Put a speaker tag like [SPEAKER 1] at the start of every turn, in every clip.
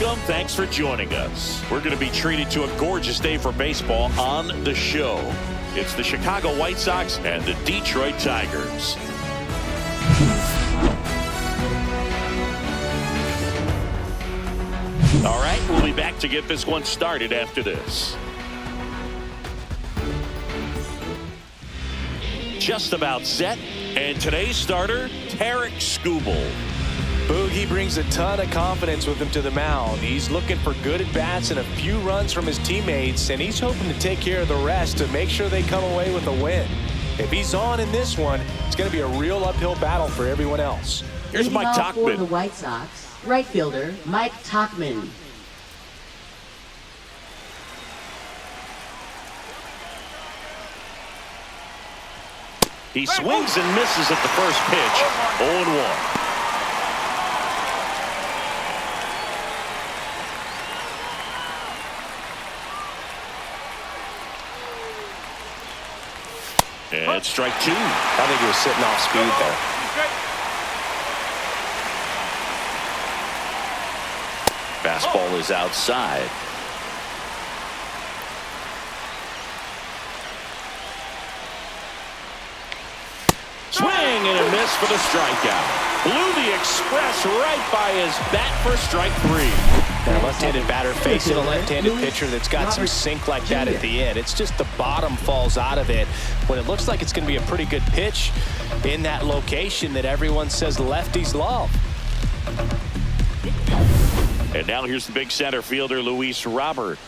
[SPEAKER 1] welcome. Thanks for joining us. We're going to be treated to a gorgeous day for baseball on the show. It's the Chicago White Sox and the Detroit Tigers. All right, we'll be back to get this one started after this. Just about set, and today's starter, Tarik Skubal.
[SPEAKER 2] Boogie brings a ton of confidence with him to the mound. He's looking for good at-bats and a few runs from his teammates, and he's hoping to take care of the rest to make sure they come away with a win. If he's on in this one, it's going to be a real uphill battle for everyone else.
[SPEAKER 1] Here's Mike Tauchman.
[SPEAKER 3] For the White Sox, right fielder Mike Tauchman.
[SPEAKER 1] He swings and misses at the first pitch. 0-1. And strike two.
[SPEAKER 2] I think he was sitting off speed there.
[SPEAKER 1] Fastball is outside. Swing and a miss for the strikeout. Blew the express right by his bat for strike three.
[SPEAKER 2] Now, left-handed batter facing a left-handed pitcher that's got some sink like that at the end. It's just the bottom falls out of it when it looks like it's going to be a pretty good pitch in that location that everyone says lefties love.
[SPEAKER 1] And now here's the big center fielder, Luis Robert.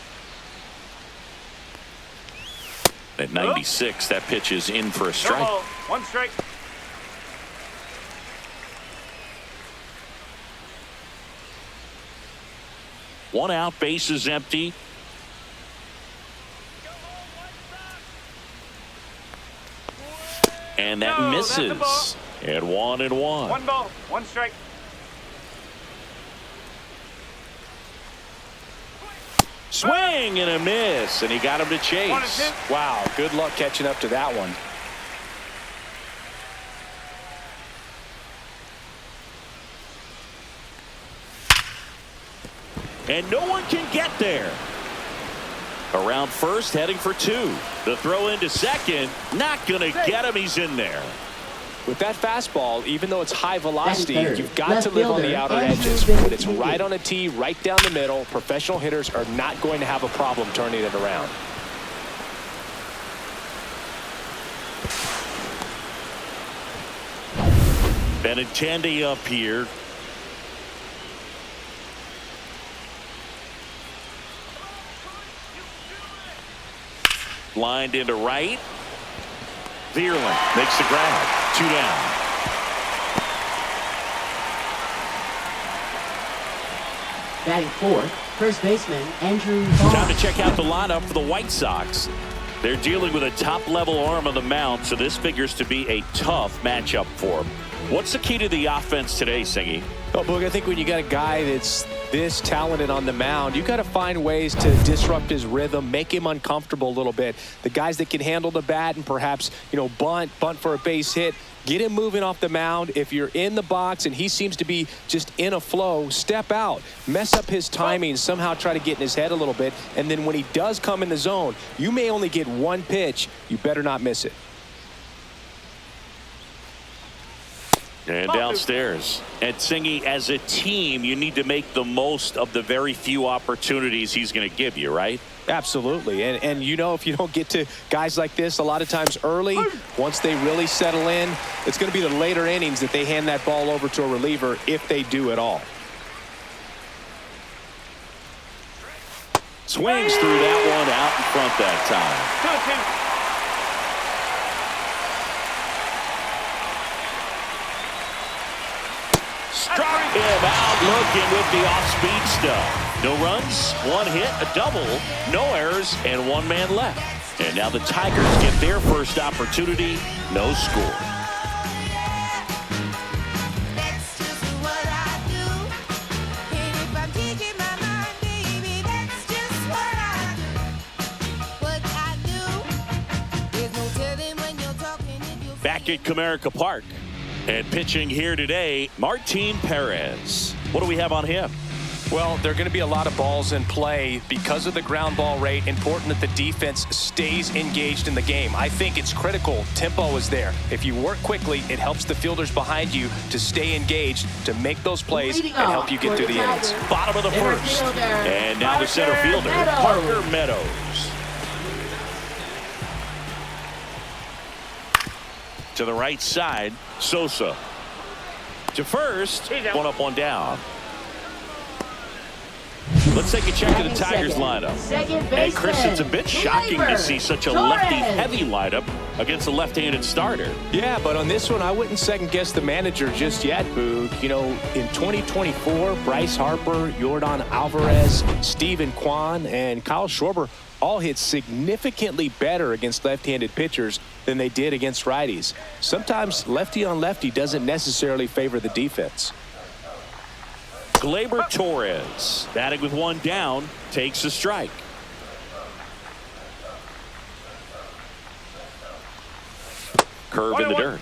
[SPEAKER 1] At 96, that pitch is in for a strike.
[SPEAKER 4] One strike.
[SPEAKER 1] One out, base is empty. And that misses. And 1-1.
[SPEAKER 4] One ball, one strike.
[SPEAKER 1] Swing and a miss, and he got him to chase.
[SPEAKER 2] Wow, good luck catching up to that one.
[SPEAKER 1] And no one can get there. Around first, heading for two. The throw into second, not going to get him. He's in there.
[SPEAKER 2] With that fastball, even though it's high velocity, you've got to
[SPEAKER 3] left
[SPEAKER 2] live on the
[SPEAKER 3] fielder,
[SPEAKER 2] outer
[SPEAKER 3] Andrew
[SPEAKER 2] edges.
[SPEAKER 3] Benintendi.
[SPEAKER 2] When it's right on a tee, right down the middle, professional hitters are not going to have a problem turning it around.
[SPEAKER 1] Benintendi up here. Lined into right. Vierling makes the grab. 2 down.
[SPEAKER 3] Batting fourth, first baseman Andrew Vaughn.
[SPEAKER 1] Time to check out the lineup for the White Sox. They're dealing with a top-level arm on the mound, so this figures to be a tough matchup for them. What's the key to the offense today, Singy?
[SPEAKER 2] Oh, Boog, I think when you got a guy that's this talented on the mound, you got to find ways to disrupt his rhythm, make him uncomfortable a little bit. The guys that can handle the bat and perhaps, bunt for a base hit, get him moving off the mound. If you're in the box and he seems to be just in a flow, step out, mess up his timing, somehow try to get in his head a little bit. And then when he does come in the zone, you may only get one pitch. You better not miss it.
[SPEAKER 1] And downstairs. And Singy, as a team, you need to make the most of the very few opportunities he's going to give you, right?
[SPEAKER 2] Absolutely. And if you don't get to guys like this a lot of times early, once they really settle in, it's going to be the later innings that they hand that ball over to a reliever if they do at all.
[SPEAKER 1] Swings through that one out in front that time. Struck him out looking with the off-speed stuff. No runs, one hit, a double, no errors, and one man left. And now the Tigers get their first opportunity, no score. Back at Comerica Park. And pitching here today, Martin Perez. What do we have on him?
[SPEAKER 2] Well, there are going to be a lot of balls in play because of the ground ball rate. Important that the defense stays engaged in the game. I think it's critical. Tempo is there. If you work quickly, it helps the fielders behind you to stay engaged, to make those plays and help you get through the innings.
[SPEAKER 1] Bottom of the first. And now the center fielder, Parker Meadows. To the right side, Sosa. To first, one up, one down. Let's take a check of the Tigers lineup. And Chris, it's a bit shocking to see such a lefty-heavy lineup against a left-handed starter.
[SPEAKER 2] Yeah, but on this one, I wouldn't second-guess the manager just yet, Boog. You know, in 2024, Bryce Harper, Yordan Alvarez, Steven Kwan, and Kyle Schwarber all hit significantly better against left-handed pitchers than they did against righties. Sometimes lefty-on-lefty doesn't necessarily favor the defense.
[SPEAKER 1] Gleyber Torres, batting with one down, takes a strike. Curve in the dirt.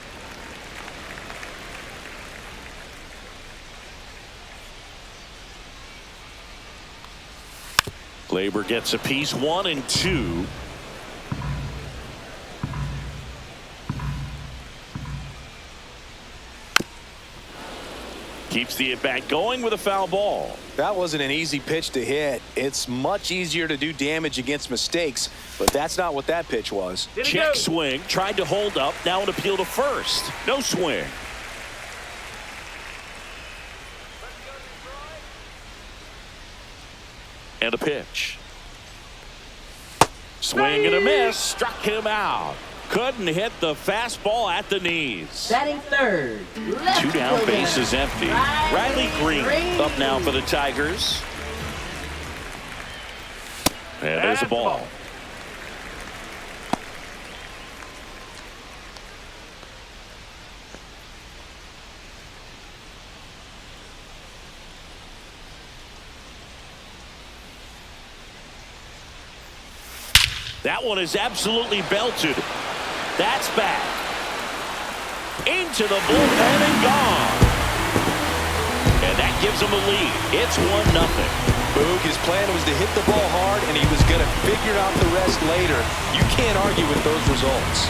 [SPEAKER 1] Gleyber gets a piece, 1-2. Keeps the at-bat going with a foul ball.
[SPEAKER 2] That wasn't an easy pitch to hit. It's much easier to do damage against mistakes, but that's not what that pitch was.
[SPEAKER 1] Check swing, tried to hold up, now an appeal to first. No swing. And a pitch. Swing and a miss, struck him out. Couldn't hit the fastball at the knees.
[SPEAKER 3] Batting third.
[SPEAKER 1] Two down, bases empty. Riley Green up now for the Tigers. And there's a ball. That one is absolutely belted. That's back. Into the bullpen and gone. And that gives him a lead. It's 1-0.
[SPEAKER 2] Boog, his plan was to hit the ball hard, and he was going to figure out the rest later. You can't argue with those results.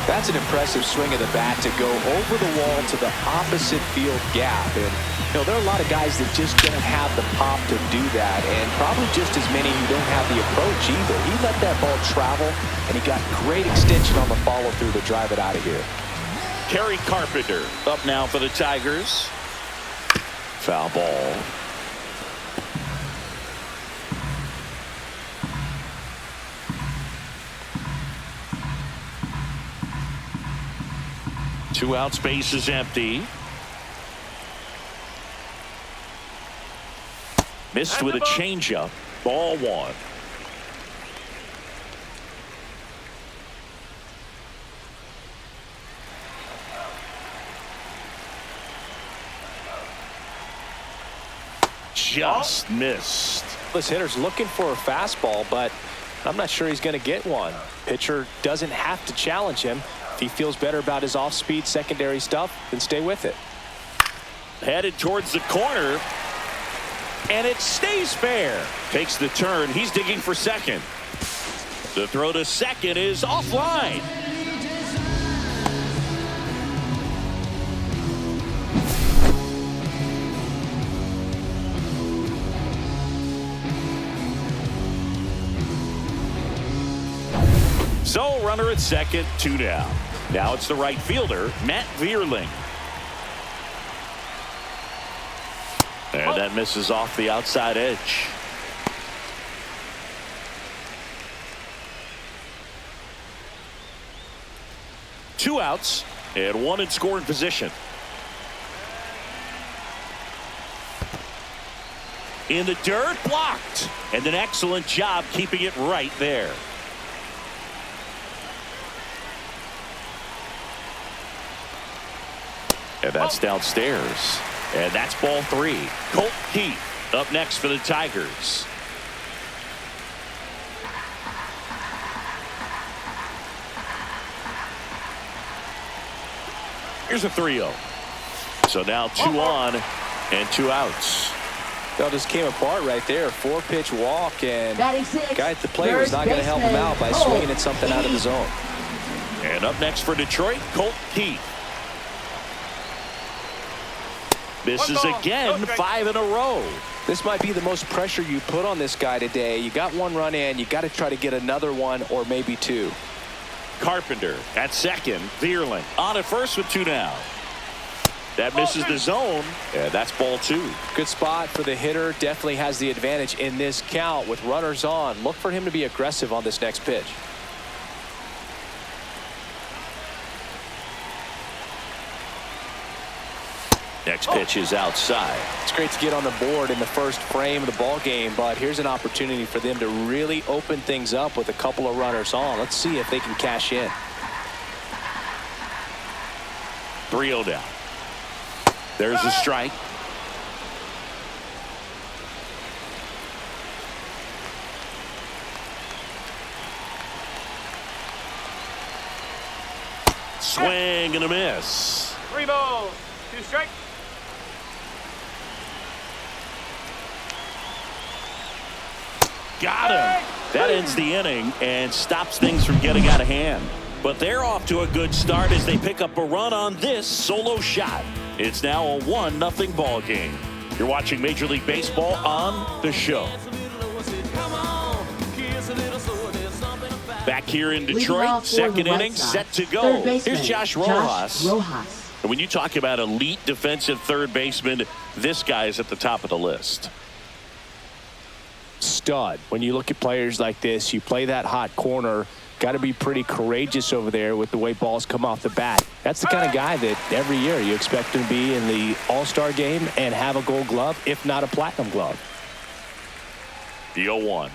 [SPEAKER 2] That's an impressive swing of the bat to go over the wall to the opposite field gap. And, you know, there are a lot of guys that just don't have the pop to do that, and probably just as many who don't have the approach either. He let that ball travel, and he got great extension on the follow-through to drive it out of here.
[SPEAKER 1] Kerry Carpenter up now for the Tigers. Foul ball. Two outs, base is empty. Missed with a changeup. Ball one. Just missed.
[SPEAKER 2] This hitter's looking for a fastball, but I'm not sure he's going to get one. Pitcher doesn't have to challenge him. If he feels better about his off-speed secondary stuff, then stay with it.
[SPEAKER 1] Headed towards the corner, and it stays fair. Takes the turn. He's digging for second. The throw to second is offline. So, runner at second, 2 down. Now it's the right fielder, Matt Vierling. And that misses off the outside edge. Two outs and one in scoring position. In the dirt, blocked. And an excellent job keeping it right there. And that's downstairs. And that's ball 3. Colt Keith up next for the Tigers. Here's a 3-0. So now 2 on and 2 outs.
[SPEAKER 2] That just came apart right there. 4-pitch walk, and
[SPEAKER 3] six,
[SPEAKER 2] guy at the plate was not going to help him out by swinging at something out of the zone.
[SPEAKER 1] And up next for Detroit, Colt Keith. Misses again, 5 in a row.
[SPEAKER 2] This might be the most pressure you put on this guy today. You got 1 run in. You got to try to get another 1 or maybe 2.
[SPEAKER 1] Carpenter at second. Vierling on at first with 2 down. That misses the zone. Yeah, that's ball 2.
[SPEAKER 2] Good spot for the hitter. Definitely has the advantage in this count with runners on. Look for him to be aggressive on this next pitch.
[SPEAKER 1] Next pitch is outside.
[SPEAKER 2] It's great to get on the board in the first frame of the ball game, but here's an opportunity for them to really open things up with a couple of runners on. Let's see if they can cash in.
[SPEAKER 1] 3-0 down. There's a strike. Swing and a miss.
[SPEAKER 4] 3 balls, 2 strikes.
[SPEAKER 1] Got him. That ends the inning and stops things from getting out of hand. But they're off to a good start as they pick up a run on this solo shot. It's now a 1-0 ball game. You're watching Major League Baseball on The Show. Back here in Detroit, second inning set to go. Here's Josh Rojas. And when you talk about elite defensive third baseman, this guy is at the top of the list.
[SPEAKER 2] Stud. When you look at players like this, you play that hot corner. Got to be pretty courageous over there with the way balls come off the bat. That's the kind of guy that every year you expect him to be in the All-Star game and have a Gold Glove, if not a Platinum Glove.
[SPEAKER 1] The 0-1.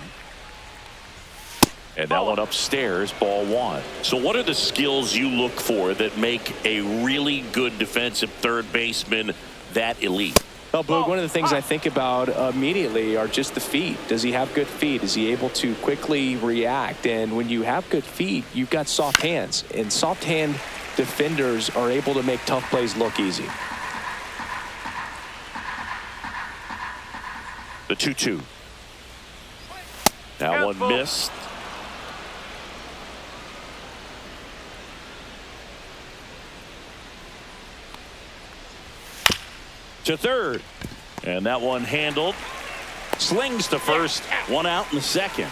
[SPEAKER 1] And that one upstairs, ball 1. So what are the skills you look for that make a really good defensive third baseman that elite?
[SPEAKER 2] Well, Boog, one of the things I think about immediately are just the feet. Does he have good feet? Is he able to quickly react? And when you have good feet, you've got soft hands. And soft hand defenders are able to make tough plays look easy.
[SPEAKER 1] The 2-2. That one missed. To third, and that one handled. Slings to first, 1 out in the second.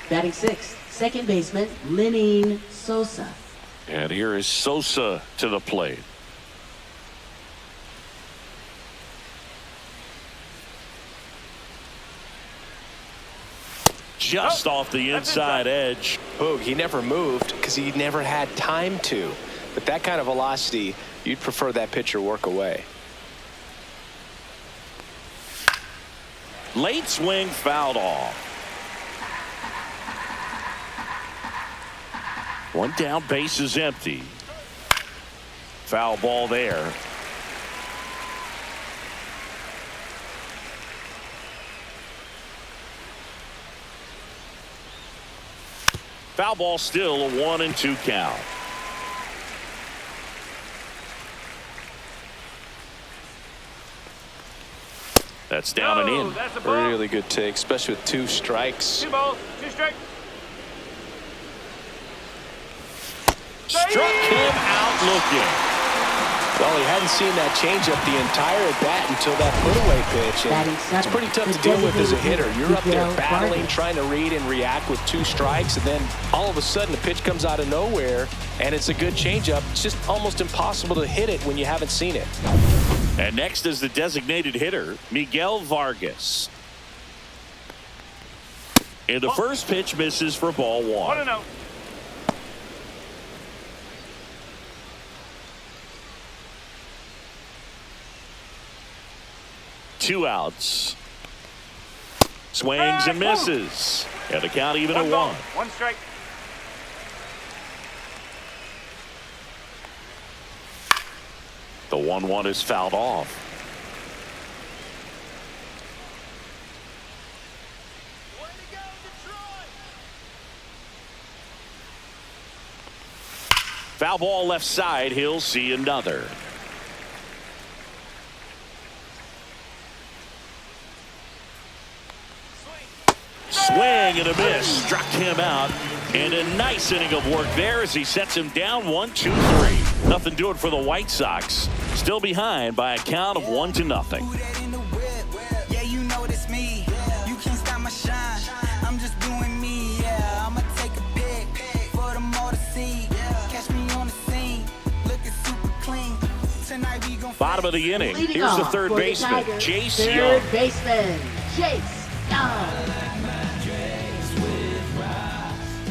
[SPEAKER 3] Batting 6th, second baseman, Lenyn Sosa.
[SPEAKER 1] And here is Sosa to the plate. Just off the inside edge.
[SPEAKER 2] Boog, he never moved because he never had time to. But that kind of velocity, you'd prefer that pitcher work away.
[SPEAKER 1] Late swing fouled off. 1 down, base is empty. Foul ball there. Foul ball still, a 1-2 count. That's down and in.
[SPEAKER 4] That's a ball.
[SPEAKER 2] Really good take, especially with 2 strikes.
[SPEAKER 4] 2 balls, 2 strikes.
[SPEAKER 1] Struck him out looking.
[SPEAKER 2] Well, he hadn't seen that changeup the entire at bat until that put-away pitch. And it's pretty tough to deal with as a hitter. You're up there battling, trying to read and react with 2 strikes, and then all of a sudden the pitch comes out of nowhere, and it's a good changeup. It's just almost impossible to hit it when you haven't seen it.
[SPEAKER 1] And next is the designated hitter, Miguel Vargas. And the first pitch misses for ball 1.
[SPEAKER 4] 1-0.
[SPEAKER 1] Two outs. Swings and misses. And the count even at 1.
[SPEAKER 4] 1 strike.
[SPEAKER 1] The 1-1 is fouled off. Foul ball left side. He'll see another. Swing and a miss. Struck him out. And a nice inning of work there as he sets him down 1-2-3. Nothing doing for the White Sox. Still behind by a count of 1-0.
[SPEAKER 5] Yeah, you know it's me. You can't stop my shine. I'm just doing me. Yeah, I'ma take a pic for them all to see. Catch me on the scene. Looking super clean. Tonight we gon'
[SPEAKER 1] Bottom of the inning.
[SPEAKER 3] Leading
[SPEAKER 1] Here's the
[SPEAKER 3] off
[SPEAKER 1] third
[SPEAKER 3] for the
[SPEAKER 1] baseman,
[SPEAKER 3] Tigers,
[SPEAKER 1] Chase Young.
[SPEAKER 3] Third baseman, Chase Young.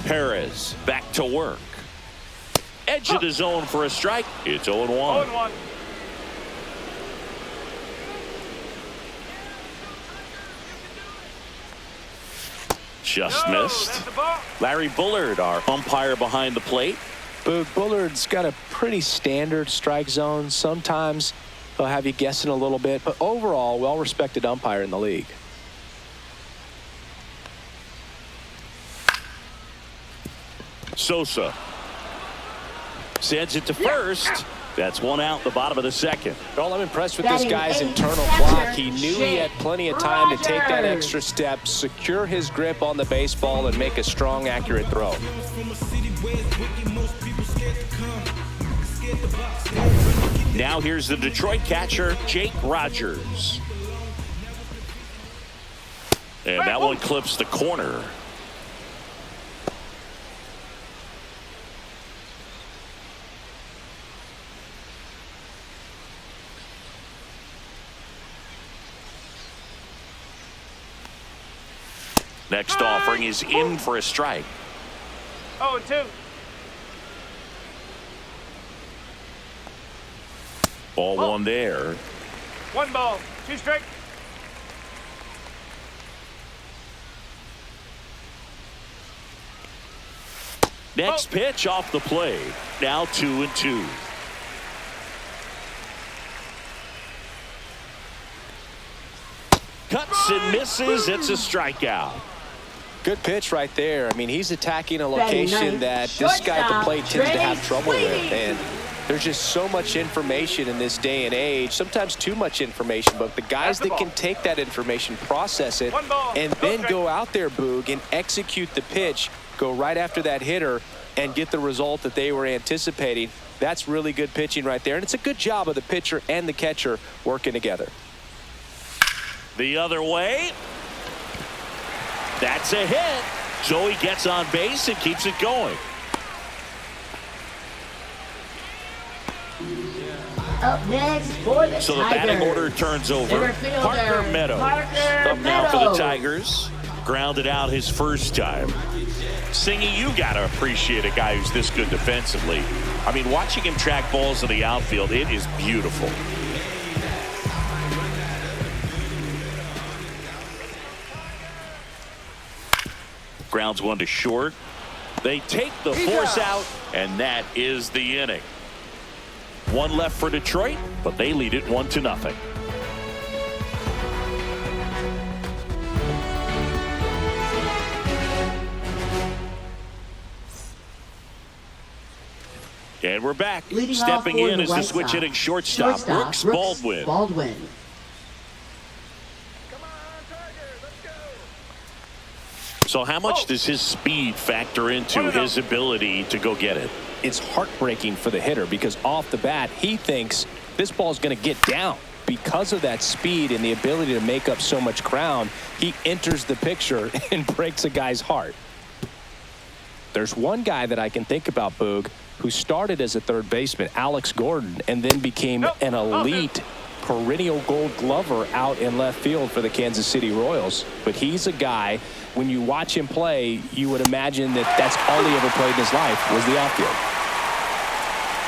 [SPEAKER 1] Perez back to work. Edge of the zone for a strike. It's 0-1.
[SPEAKER 4] 0-1.
[SPEAKER 1] Just
[SPEAKER 4] No,
[SPEAKER 1] missed.
[SPEAKER 4] that's the ball.
[SPEAKER 1] Larry Bullard, our umpire behind the plate.
[SPEAKER 2] Bullard's got a pretty standard strike zone. Sometimes he'll have you guessing a little bit, but overall, well-respected umpire in the league.
[SPEAKER 1] Sosa sends it to first. That's one out, the bottom of the second.
[SPEAKER 2] Well, I'm impressed with this
[SPEAKER 3] Batting
[SPEAKER 2] guy's
[SPEAKER 3] eighth,
[SPEAKER 2] internal
[SPEAKER 3] catcher,
[SPEAKER 2] clock. He knew he had plenty of time to take that
[SPEAKER 3] Rogers.
[SPEAKER 2] extra step, secure his grip on the baseball, and make a strong, accurate throw.
[SPEAKER 1] Now here's the Detroit catcher, Jake Rogers. And that one clips the corner. Next offering is in for a strike.
[SPEAKER 4] 0-2.
[SPEAKER 1] Ball one there.
[SPEAKER 4] 1 ball, 2 strike.
[SPEAKER 1] Next pitch off the plate. Now 2-2. Cuts and misses. It's a strikeout.
[SPEAKER 2] Good pitch right there. I mean, he's attacking a
[SPEAKER 3] Batting
[SPEAKER 2] location
[SPEAKER 3] ninth,
[SPEAKER 2] that this guy at the
[SPEAKER 3] shortstop,
[SPEAKER 2] plate tends to have
[SPEAKER 3] Trey
[SPEAKER 2] trouble with.
[SPEAKER 3] Sweeney.
[SPEAKER 2] And there's just so much information in this day and age, sometimes too much information, but the guys that can take that information, process it,
[SPEAKER 4] 1 ball,
[SPEAKER 2] and
[SPEAKER 4] no
[SPEAKER 2] then
[SPEAKER 4] strike.
[SPEAKER 2] go out there, Boog, and execute the pitch, go right after that hitter, and get the result that they were anticipating. That's really good pitching right there. And it's a good job of the pitcher and the catcher working together.
[SPEAKER 1] The other way. That's a hit. So he gets on base and keeps it going.
[SPEAKER 3] Up next for the
[SPEAKER 1] So the
[SPEAKER 3] Tigers.
[SPEAKER 1] batting order turns over.
[SPEAKER 3] Center fielder,
[SPEAKER 1] Parker Meadows
[SPEAKER 3] Parker
[SPEAKER 1] up now for the
[SPEAKER 3] Meadows.
[SPEAKER 1] Tigers. Grounded out his first time. Singy, you got to appreciate a guy who's this good defensively. I mean, watching him track balls in the outfield, it is beautiful. Grounds one to short. They take the force out, and that is the inning. One left for Detroit, but they lead it 1-0. And we're back.
[SPEAKER 3] Leading
[SPEAKER 1] Stepping
[SPEAKER 3] off for
[SPEAKER 1] in
[SPEAKER 3] the
[SPEAKER 1] is the
[SPEAKER 3] White
[SPEAKER 1] switch
[SPEAKER 3] Sox,
[SPEAKER 1] hitting shortstop, Brooks Baldwin. So how much does his speed factor into his ability to go get it?
[SPEAKER 2] It's heartbreaking for the hitter because off the bat, he thinks this ball is going to get down. Because of that speed and the ability to make up so much ground, he enters the picture and breaks a guy's heart. There's one guy that I can think about, Boog, who started as a third baseman, Alex Gordon, and then became an elite perennial gold glover out in left field for the Kansas City Royals. But he's a guy, when you watch him play, you would imagine that that's all he ever played in his life was the outfield.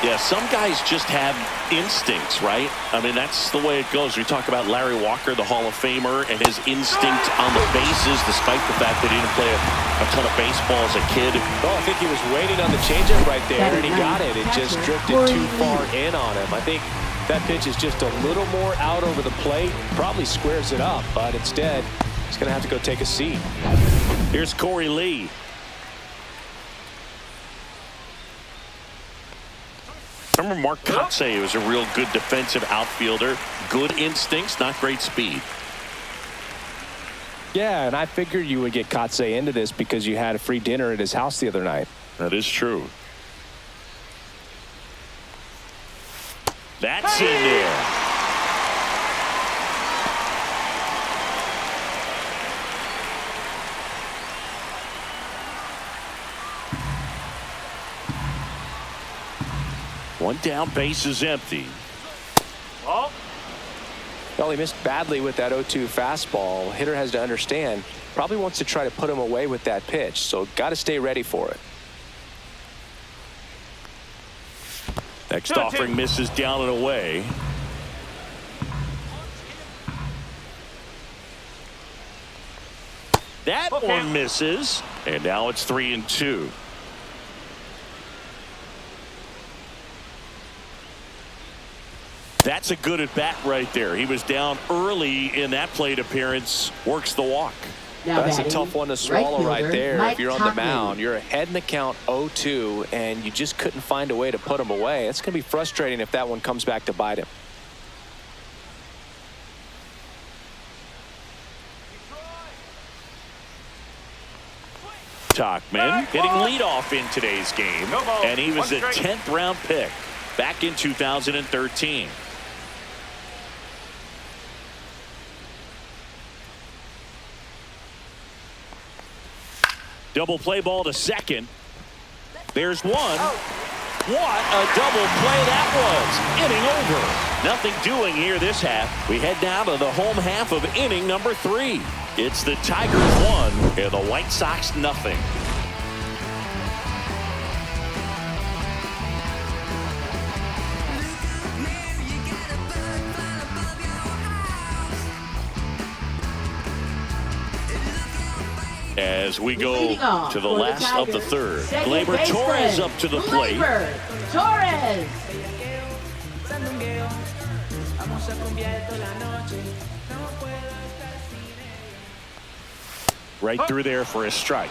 [SPEAKER 1] Yeah, some guys just have instincts, right? I mean, that's the way it goes. We talk about Larry Walker, the Hall of Famer, and his instinct on the bases, despite the fact that he didn't play a ton of baseball as a kid.
[SPEAKER 2] Well, I think he was waiting on the changeup right there, and he got it. It just drifted too far in on him. I think That pitch is just a little more out over the plate. Probably squares it up, but instead, he's going to have to go take a seat.
[SPEAKER 1] Here's Corey Lee. Remember Mark Kotsay was a real good defensive outfielder. Good instincts, not great speed.
[SPEAKER 2] Yeah, and I figured you would get Kotsay into this because you had a free dinner at his house the other night.
[SPEAKER 1] That is true. That's in there. One down, base is empty.
[SPEAKER 4] Oh.
[SPEAKER 2] Well, he missed badly with that 0-2 fastball. Hitter has to understand, probably wants to try to put him away with that pitch, so got to stay ready for it.
[SPEAKER 1] Next offering misses down and away. That one misses, and now it's 3-2. That's a good at bat right there. He was down early in that plate appearance. Works the walk.
[SPEAKER 3] Now
[SPEAKER 2] That's a tough one to swallow right there.
[SPEAKER 3] Mike
[SPEAKER 2] if you're on the mound, you're ahead in the count 0-2, and you just couldn't find a way to put him away. It's going to be frustrating if that one comes back to bite him.
[SPEAKER 1] Tauchman hitting leadoff in today's game, and he was a 10th round pick back in 2013. Double play ball to second. There's one. What a double play that was. Inning over. Nothing doing here this half. We head down to the home half of inning number 3. It's the Tigers 1 and the White Sox nothing. As we go to the last of the third. Gleyber Torres up to the plate.
[SPEAKER 3] Torres.
[SPEAKER 1] Right through there for a strike.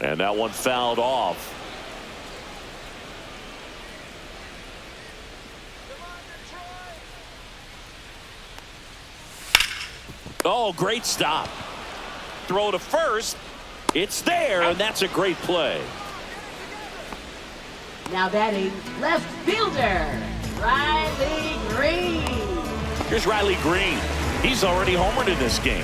[SPEAKER 1] And that one fouled off. Oh, great stop. Throw to first. It's there, and that's a great play.
[SPEAKER 3] Now batting left fielder, Riley Green.
[SPEAKER 1] Here's Riley Green. He's already homered in this game.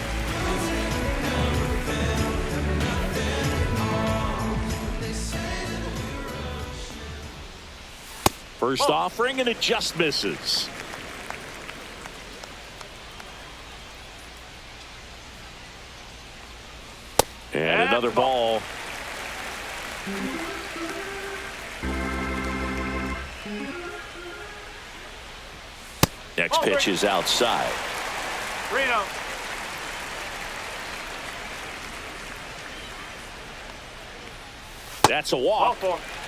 [SPEAKER 1] First offering, and it just misses. And another ball. Next pitch is outside.
[SPEAKER 4] Reno.
[SPEAKER 1] That's a walk.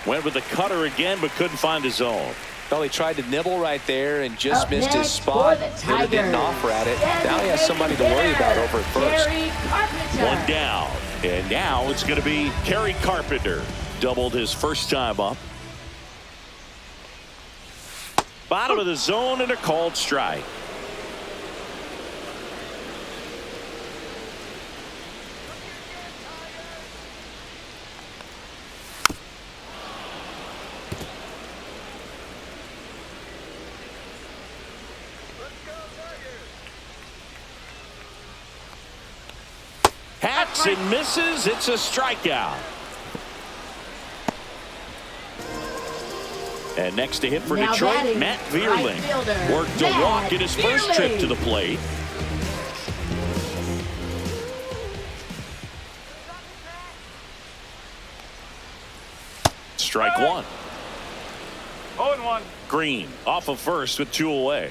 [SPEAKER 1] Went with the cutter again, but couldn't find his zone.
[SPEAKER 2] Well, he tried to nibble right there and just
[SPEAKER 3] Up
[SPEAKER 2] missed his
[SPEAKER 3] next
[SPEAKER 2] spot.
[SPEAKER 3] for the
[SPEAKER 2] Hitter didn't offer at it. Now he has somebody to worry about over at first.
[SPEAKER 1] One down. And now it's going to be Kerry Carpenter. Doubled his first time up. Bottom of the zone and a called strike. Hacks and misses. It's a strikeout. And next to hit for
[SPEAKER 3] now
[SPEAKER 1] Detroit, Matt Vierling. Worked a walk in his first trip to the plate. Strike one.
[SPEAKER 4] 0-1.
[SPEAKER 1] Green off of first with 2 away.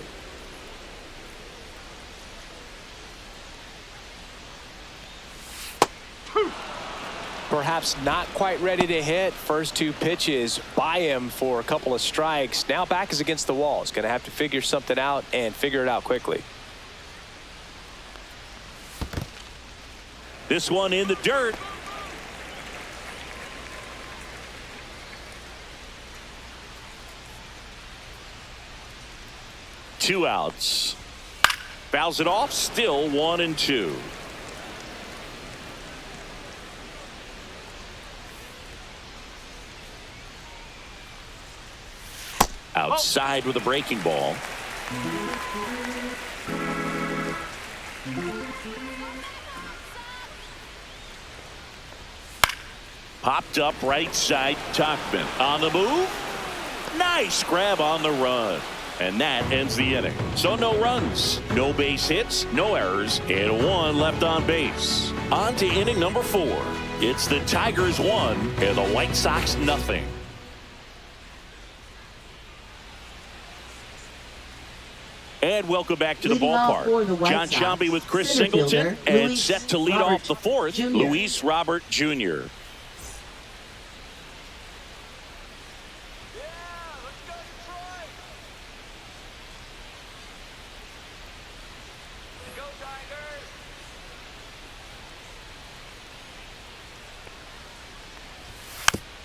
[SPEAKER 2] Perhaps not quite ready to hit. First two pitches by him for a couple of strikes. Now back is against the wall. He's going to have to figure something out and figure it out quickly.
[SPEAKER 1] This one in the dirt. Two outs. Fouls it off. Still 1-2. Outside with a breaking ball. Popped up right side. Tachman on the move. Nice grab on the run. And that ends the inning. So no runs, no base hits, no errors, and one left on base. On to inning number 4. It's the Tigers 1 and the White Sox nothing. And welcome back to the ballpark. John Sciambi with Chris Singleton and set to lead off the 4th, Luis Robert Jr.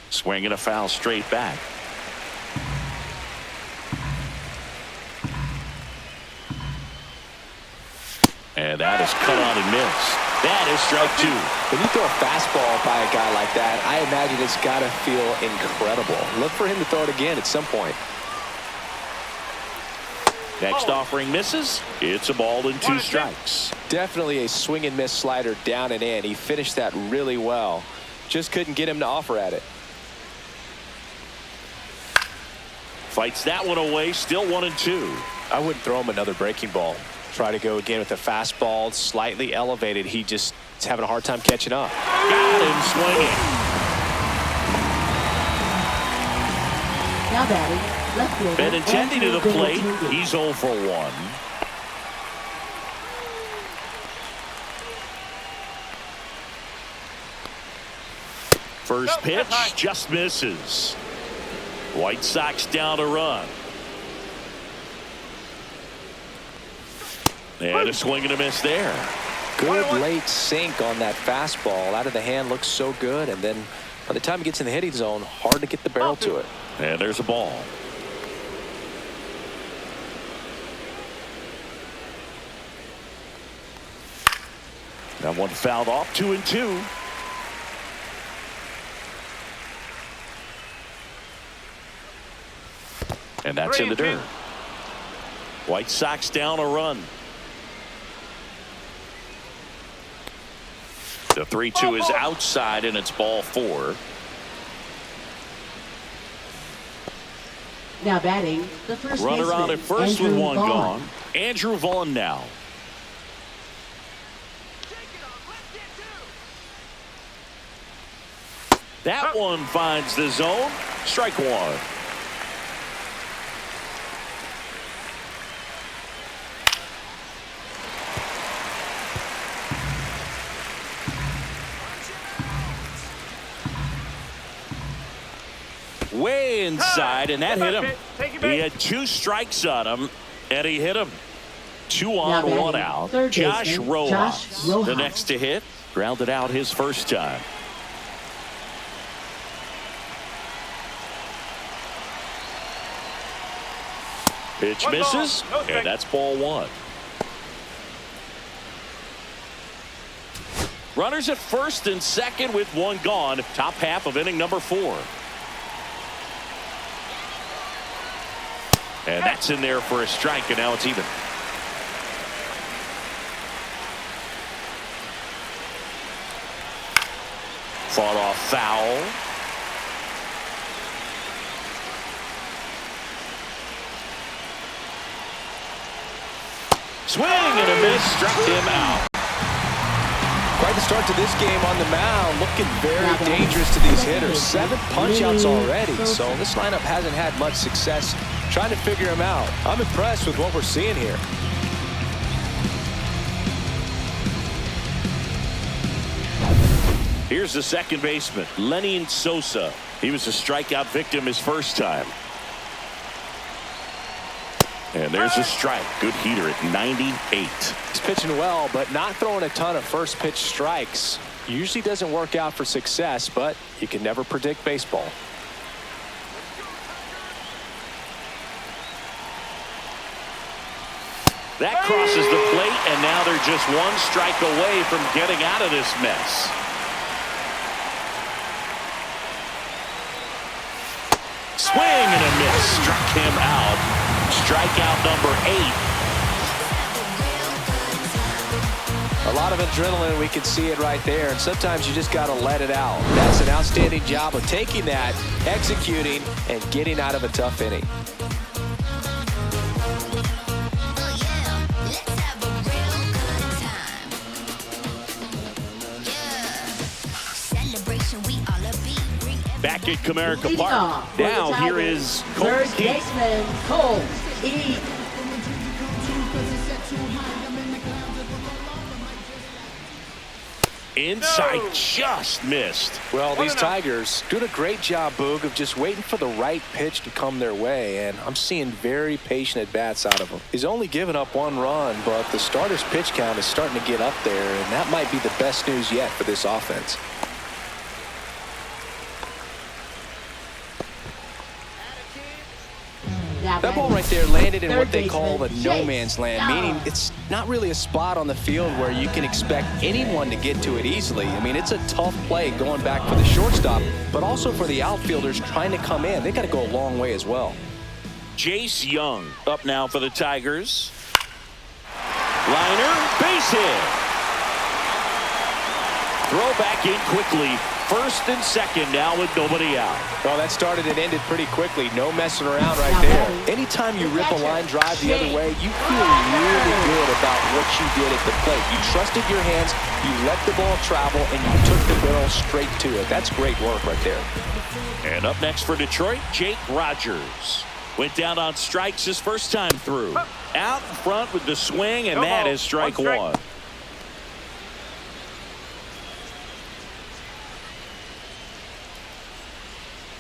[SPEAKER 1] Swinging a foul straight back. And that is cut on and missed. That is strike 2.
[SPEAKER 2] When you throw a fastball by a guy like that, I imagine it's got to feel incredible. Look for him to throw it again at some point.
[SPEAKER 1] Next offering misses. It's a ball and 2 strikes.
[SPEAKER 2] Definitely a swing and miss slider down and in. He finished that really well. Just couldn't get him to offer at it.
[SPEAKER 1] Fights that one away. Still 1-2.
[SPEAKER 2] I wouldn't throw him another breaking ball. Try to go again with the fastball, slightly elevated. He just is having a hard time catching up.
[SPEAKER 1] Got him swinging.
[SPEAKER 3] Now batting, left fielder.
[SPEAKER 1] Benintendi to the plate. He's 0 for 1. First pitch just misses. White Sox down a run. And a swing and a miss there.
[SPEAKER 2] Good late sink on that fastball. Out of the hand, looks so good. And then by the time it gets in the hitting zone, hard to get the barrel to it.
[SPEAKER 1] And there's a ball. That one fouled off. 2-2. And that's in the dirt. White Sox down a run. The 3-2 is outside, and it's ball 4.
[SPEAKER 3] Now batting, the first
[SPEAKER 1] Runner on at first with one gone. Andrew Vaughn now. That one finds the zone. Strike 1. Way inside, and that hit him. He had 2 strikes on him, and he hit him. 2 on, 1 out. Josh Rojas, the next to hit, grounded out his first time. Pitch misses, and that's ball 1. Runners at first and second with one gone. Top half of inning number 4. And that's in there for a strike, and now it's even. Fought off foul. Swing and a miss, struck him out.
[SPEAKER 2] Quite the start to this game on the mound. Looking very dangerous to these hitters. 7 punch-outs already, so this lineup hasn't had much success trying to figure him out. I'm impressed with what we're seeing here.
[SPEAKER 1] Here's the second baseman, Lenin Sosa. He was a strikeout victim his first time. And there's a strike. Good heater at 98.
[SPEAKER 2] He's pitching well, but not throwing a ton of first pitch strikes. Usually doesn't work out for success, but you can never predict baseball.
[SPEAKER 1] That crosses the plate, and now they're just one strike away from getting out of this mess. Swing and a miss. Struck him out. Strikeout number 8.
[SPEAKER 2] A lot of adrenaline, we can see it right there, and sometimes you just got to let it out. That's an outstanding job of taking that, executing, and getting out of a tough inning.
[SPEAKER 1] Back at Comerica Park. Now here is Colt
[SPEAKER 3] first baseman Colt E.
[SPEAKER 1] Inside, just missed.
[SPEAKER 2] Well, these Tigers doing a great job, Boog, of just waiting for the right pitch to come their way, and I'm seeing very patient at-bats out of him. He's only given up 1 run, but the starter's pitch count is starting to get up there, and that might be the best news yet for this offense. That ball right there landed in what they call the no man's land, meaning it's not really a spot on the field where you can expect anyone to get to it easily. I mean, it's a tough play going back for the shortstop, but also for the outfielders trying to come in. They got to go a long way as well.
[SPEAKER 1] Jace Young up now for the Tigers. Liner, base hit. Throw back in quickly. First and second now with nobody out.
[SPEAKER 2] Well, that started and ended pretty quickly. No messing around right there. Anytime you rip a line drive the other way, you feel really good about what you did at the plate. You trusted your hands, you let the ball travel, and you took the barrel straight to it. That's great work right there.
[SPEAKER 1] And up next for Detroit, Jake Rogers. Went down on strikes his first time through. Out in front with the swing, and that is strike 1.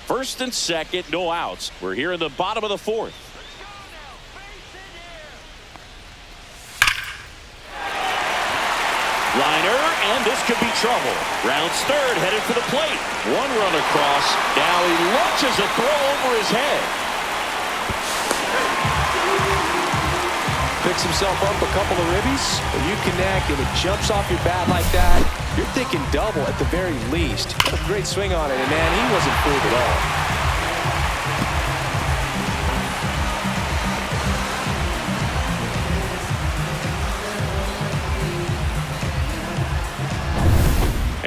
[SPEAKER 1] First and second, no outs. We're here in the bottom of the 4th. Liner, and this could be trouble. Rounds third, headed for the plate. 1 run across. Now he launches a throw over his head.
[SPEAKER 2] Picks himself up a couple of ribbies. When you connect and it jumps off your bat like that, you're thinking double at the very least. What a great swing on it, and man, he wasn't fooled at
[SPEAKER 1] all.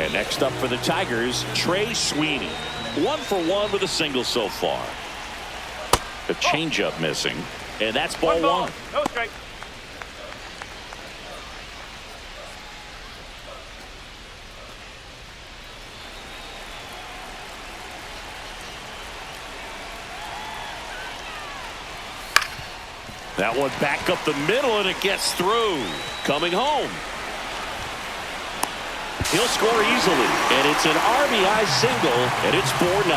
[SPEAKER 1] And next up for the Tigers, Trey Sweeney. 1 for 1 with a single so far. A changeup missing, and that's ball 1.
[SPEAKER 4] No strike.
[SPEAKER 1] That one back up the middle, and it gets through. Coming home. He'll score easily, and it's an RBI single, and it's 4-0.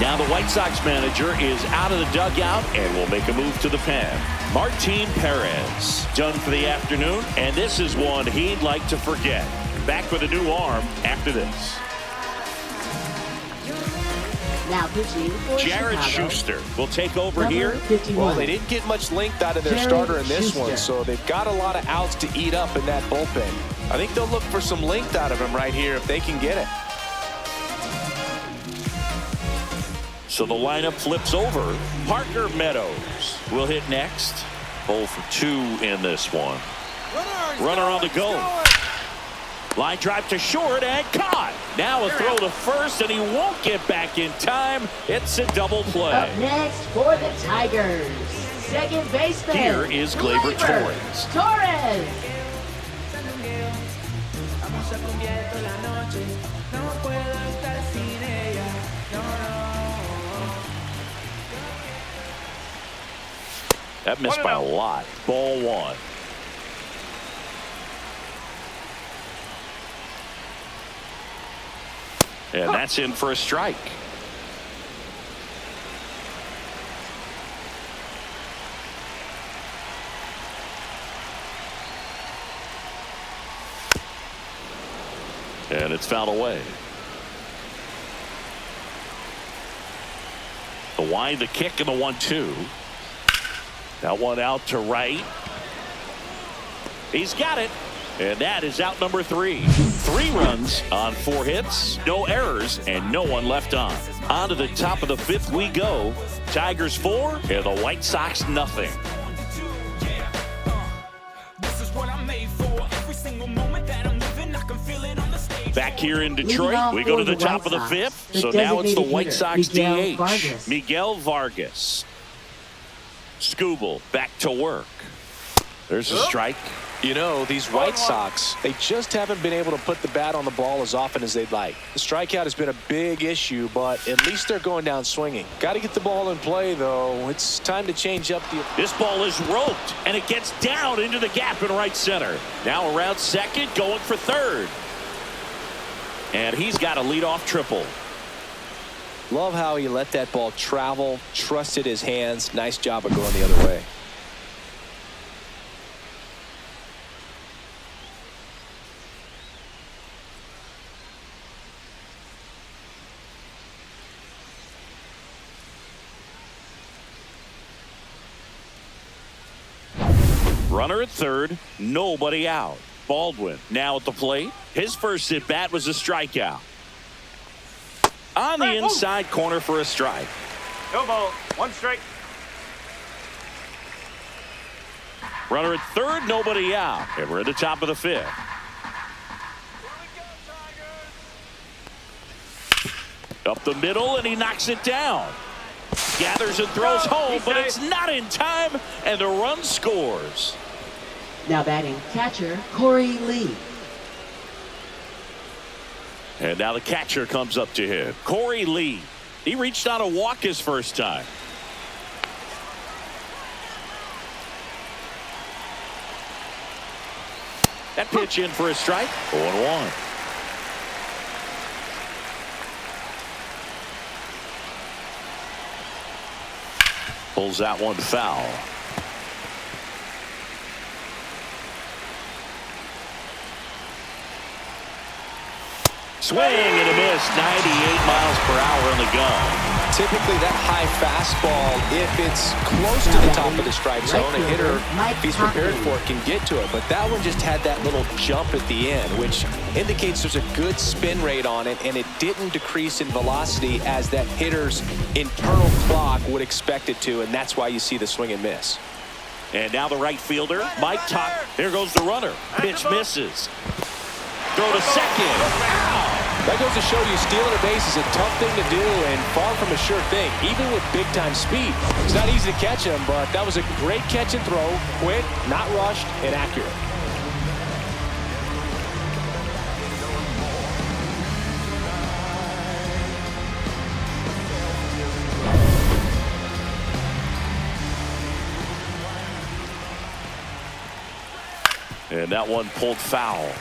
[SPEAKER 1] Now the White Sox manager is out of the dugout and will make a move to the pen. Martin Perez done for the afternoon, and this is one he'd like to forget. Back with a new arm after this.
[SPEAKER 3] Now pitching for
[SPEAKER 1] Jared
[SPEAKER 3] Chicago.
[SPEAKER 1] Schuster will take over
[SPEAKER 3] Number
[SPEAKER 1] here.
[SPEAKER 3] 51.
[SPEAKER 2] Well, they didn't get much length out of their
[SPEAKER 3] Jared
[SPEAKER 2] starter in this
[SPEAKER 3] Schuster.
[SPEAKER 2] one, so they've got a lot of outs to eat up in that bullpen. I think they'll look for some length out of him right here if they can get it.
[SPEAKER 1] So the lineup flips over. Parker Meadows will hit next. 0 for 2 in this one. Runner on the go. Line drive to short and caught. Now a throw to first, and he won't get back in time. It's a double play.
[SPEAKER 3] Up next for the Tigers, second baseman.
[SPEAKER 1] Here is Gleyber Torres.
[SPEAKER 3] Torres.
[SPEAKER 1] That missed by a lot. Ball 1. And that's in for a strike. And it's fouled away. The wind, the kick, and the 1-2. That one out to right. He's got it. And that is out number 3. 3 runs on 4 hits, no errors, and no one left on. On to the top of the 5th we go. Tigers 4 and the White Sox nothing. Back here in Detroit, we go to the top of the 5th. So now it's the White Sox DH, Miguel Vargas. Skubal back to work. There's a strike.
[SPEAKER 2] You know, these White Sox, they just haven't been able to put the bat on the ball as often as they'd like. The strikeout has been a big issue, but at least they're going down swinging. Got to get the ball in play, though. It's time to change up the...
[SPEAKER 1] This ball is roped, and it gets down into the gap in right center. Now around second, going for third. And he's got a leadoff triple.
[SPEAKER 2] Love how he let that ball travel, trusted his hands. Nice job of going the other way.
[SPEAKER 1] Runner at third, nobody out. Baldwin now at the plate. His first at bat was a strikeout. On the inside corner for a strike.
[SPEAKER 4] No ball. 1 strike.
[SPEAKER 1] Runner at third, nobody out. And we're at the top of the 5th. Up the middle, and he knocks it down. Gathers and throws home, but it's not in time, and the run scores.
[SPEAKER 3] Now batting catcher, Corey Lee.
[SPEAKER 1] And now the catcher comes up to him. Corey Lee. He reached on a walk his first time. That pitch in for a strike. 0-1. Pulls that one foul. Swing and a miss. 98 miles per hour on the gun.
[SPEAKER 2] Typically that high fastball, if it's close to the top of the strike zone, a hitter, if he's prepared for it, can get to it. But that one just had that little jump at the end, which indicates there's a good spin rate on it, and it didn't decrease in velocity as that hitter's internal clock would expect it to, and that's why you see the swing and miss.
[SPEAKER 1] And now the right fielder, Mike Tuck. There goes the runner. Pitch misses. Throw to second.
[SPEAKER 2] That goes to show you stealing a base is a tough thing to do and far from a sure thing, even with big-time speed. It's not easy to catch him, but that was a great catch and throw. Quick, not rushed, and accurate.
[SPEAKER 1] And that one pulled foul.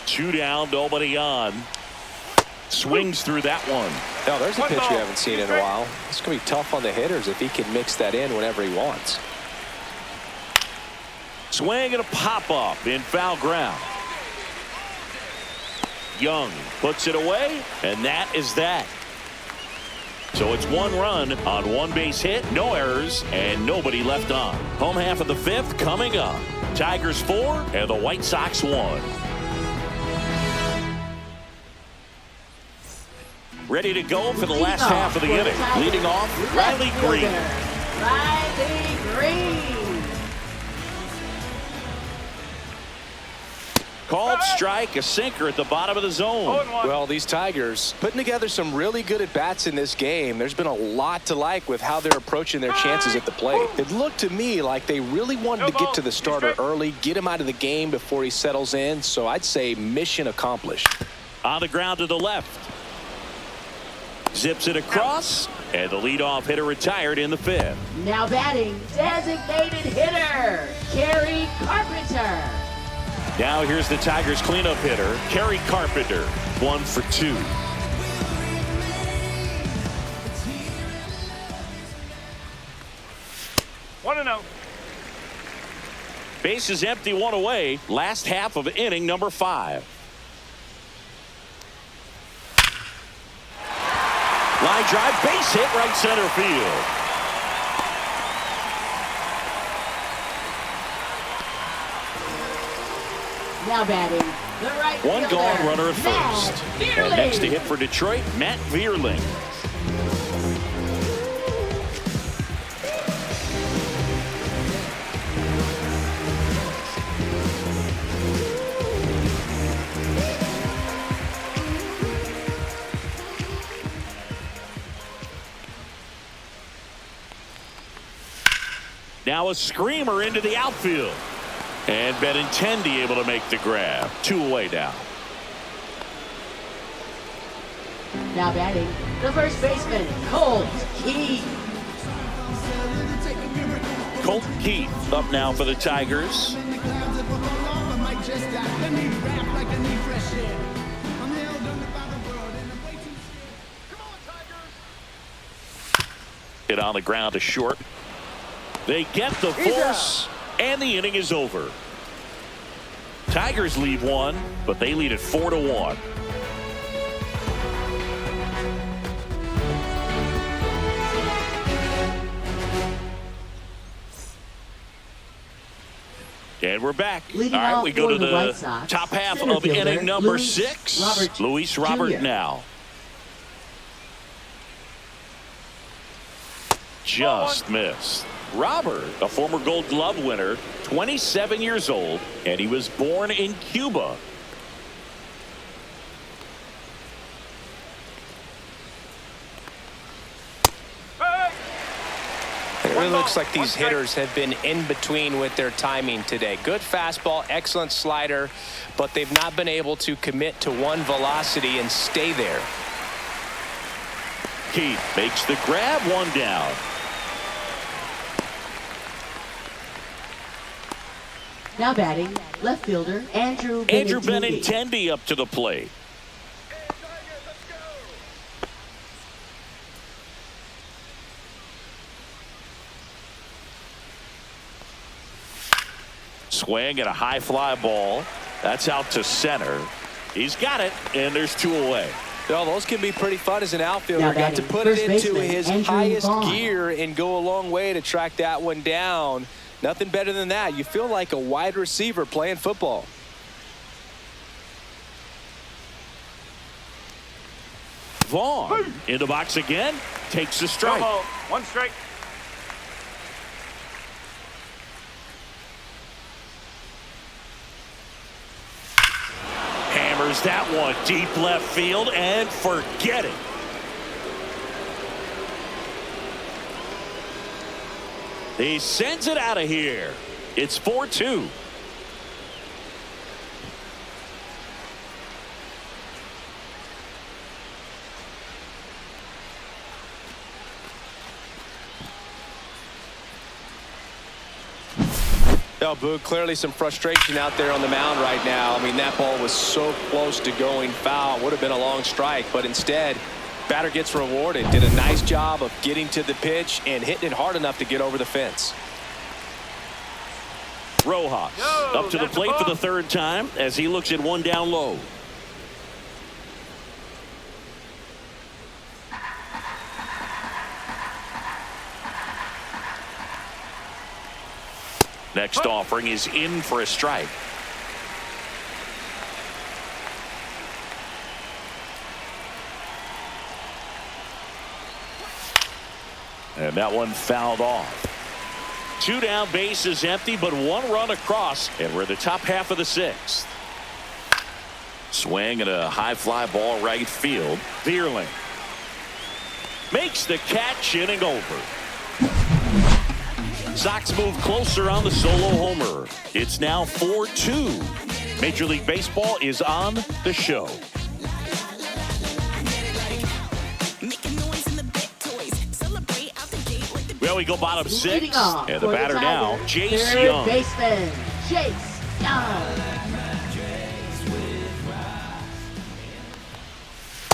[SPEAKER 1] 2 down, nobody on. Swings through that one.
[SPEAKER 2] Now, there's a pitch we haven't seen in a while. It's going to be tough on the hitters if he can mix that in whenever he wants.
[SPEAKER 1] Swing and a pop-up in foul ground. Young puts it away, and that is that. So it's 1 run on 1 base hit, no errors, and nobody left on. Home half of the 5th coming up. Tigers 4 and the White Sox 1. Ready to go for the last half of the inning. Leading off, Riley Green.
[SPEAKER 3] Riley Green.
[SPEAKER 1] Called strike, a sinker at the bottom of the zone.
[SPEAKER 2] Well, these Tigers putting together some really good at-bats in this game. There's been a lot to like with how they're approaching their chances at the plate. It looked to me like they really wanted to get to the starter early, get him out of the game before he settles in. So I'd say mission accomplished.
[SPEAKER 1] On the ground to the left. Zips it across, and the leadoff hitter retired in the 5th.
[SPEAKER 3] Now batting, designated hitter, Gary Carpenter.
[SPEAKER 1] Now here's the Tigers cleanup hitter, Kerry Carpenter, 1 for 2.
[SPEAKER 4] One and out.
[SPEAKER 1] Base is empty, 1 away. Last half of inning number 5. Line drive, base hit, right center field.
[SPEAKER 3] Now batting, the right
[SPEAKER 1] One
[SPEAKER 3] fielder,
[SPEAKER 1] gone, runner at
[SPEAKER 3] Matt
[SPEAKER 1] first.
[SPEAKER 3] Vierling.
[SPEAKER 1] And next to hit for Detroit, Matt Vierling. Now a screamer into the outfield. And Benintendi able to make the grab. 2 away now.
[SPEAKER 3] Now batting, the first baseman, Colt Keith.
[SPEAKER 1] Colt Keith up now for the Tigers. Hit on the ground to short. They get the force, and the inning is over. Tigers lead 1, but they lead it 4-1. And we're back.
[SPEAKER 3] Leading
[SPEAKER 1] All right,
[SPEAKER 3] off
[SPEAKER 1] we go
[SPEAKER 3] for
[SPEAKER 1] to
[SPEAKER 3] the
[SPEAKER 1] the
[SPEAKER 3] White Sox,
[SPEAKER 1] top half
[SPEAKER 3] center
[SPEAKER 1] of inning
[SPEAKER 3] fielder,
[SPEAKER 1] number
[SPEAKER 3] Luis
[SPEAKER 1] 6. Luis
[SPEAKER 3] Robert
[SPEAKER 1] Robert
[SPEAKER 3] Jr.
[SPEAKER 1] now. Just missed. Robert, a former Gold Glove winner, 27 years old, and he was born in Cuba.
[SPEAKER 2] It really looks like these hitters have been in between with their timing today. Good fastball, excellent slider, but they've not been able to commit to one velocity and stay there.
[SPEAKER 1] Keith makes the grab, 1 down.
[SPEAKER 3] Now batting, left fielder, Andrew
[SPEAKER 1] Benintendi up to the plate. Swing and a high fly ball. That's out to center. He's got it, and there's 2 away.
[SPEAKER 2] Well, those can be pretty fun as an outfielder.
[SPEAKER 3] Now
[SPEAKER 2] Got to
[SPEAKER 3] batting,
[SPEAKER 2] put it
[SPEAKER 3] first
[SPEAKER 2] into
[SPEAKER 3] baseman,
[SPEAKER 2] his
[SPEAKER 3] Andrew
[SPEAKER 2] highest
[SPEAKER 3] Vaughn.
[SPEAKER 2] gear and go a long way to track that one down. Nothing better than that. You feel like a wide receiver playing football.
[SPEAKER 1] Vaughn in the box again, takes the
[SPEAKER 4] No
[SPEAKER 1] strike.
[SPEAKER 4] ball. 1 strike.
[SPEAKER 1] Hammers that one deep left field, and forget it. He sends it out of here. It's 4-2.
[SPEAKER 2] No, Boog, clearly some frustration out there on the mound right now. I mean, that ball was so close to going foul. Would have been a long strike, but instead, batter gets rewarded. Did a nice job of getting to the pitch and hitting it hard enough to get over the fence.
[SPEAKER 1] Rojas up to the plate for the 3rd time as he looks at 1 down low. Next offering is in for a strike. And that one fouled off. 2 down, base is empty, but 1 run across, and we're in the top half of the 6th. Swing and a high fly ball right field. Vierling makes the catch, inning over. Sox move closer on the solo homer. It's now 4-2. Major League Baseball is on the show. Well, we go bottom 6,
[SPEAKER 3] Leading off
[SPEAKER 1] and the
[SPEAKER 3] for
[SPEAKER 1] batter now,
[SPEAKER 3] Tigers,
[SPEAKER 1] Chase
[SPEAKER 3] third
[SPEAKER 1] Young.
[SPEAKER 3] baseman, Chase Young.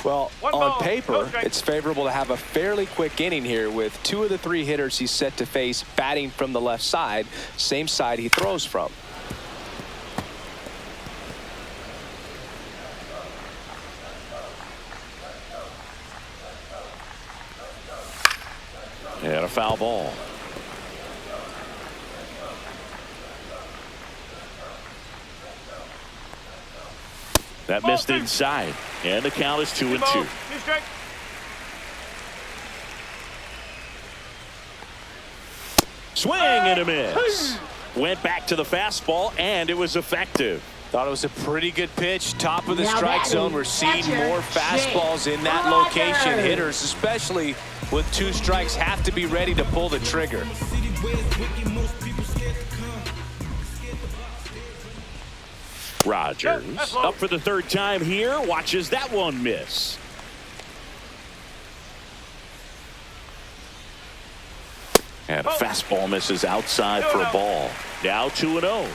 [SPEAKER 2] Well,
[SPEAKER 4] One
[SPEAKER 2] on
[SPEAKER 4] ball, no
[SPEAKER 2] paper,
[SPEAKER 4] strike.
[SPEAKER 2] it's favorable to have a fairly quick inning here with 2 of the 3 hitters he's set to face batting from the left side, same side he throws from.
[SPEAKER 1] And a foul ball. That
[SPEAKER 4] Ball
[SPEAKER 1] missed
[SPEAKER 4] 2.
[SPEAKER 1] inside. And the count is 2-2.
[SPEAKER 4] 2 strike.
[SPEAKER 1] Swing and a miss. Went back to the fastball, and it was effective.
[SPEAKER 2] Thought it was a pretty good pitch. Top of the
[SPEAKER 3] Now
[SPEAKER 2] strike
[SPEAKER 3] batting,
[SPEAKER 2] zone. We're seeing
[SPEAKER 3] catcher,
[SPEAKER 2] more fastballs in that
[SPEAKER 3] Rogers.
[SPEAKER 2] location. Hitters, especially with 2 strikes, have to be ready to pull the trigger.
[SPEAKER 1] Rogers
[SPEAKER 4] That's low.
[SPEAKER 1] up for the 3rd time here. Watches that one miss. And a fastball misses outside for a ball. Now 2-0.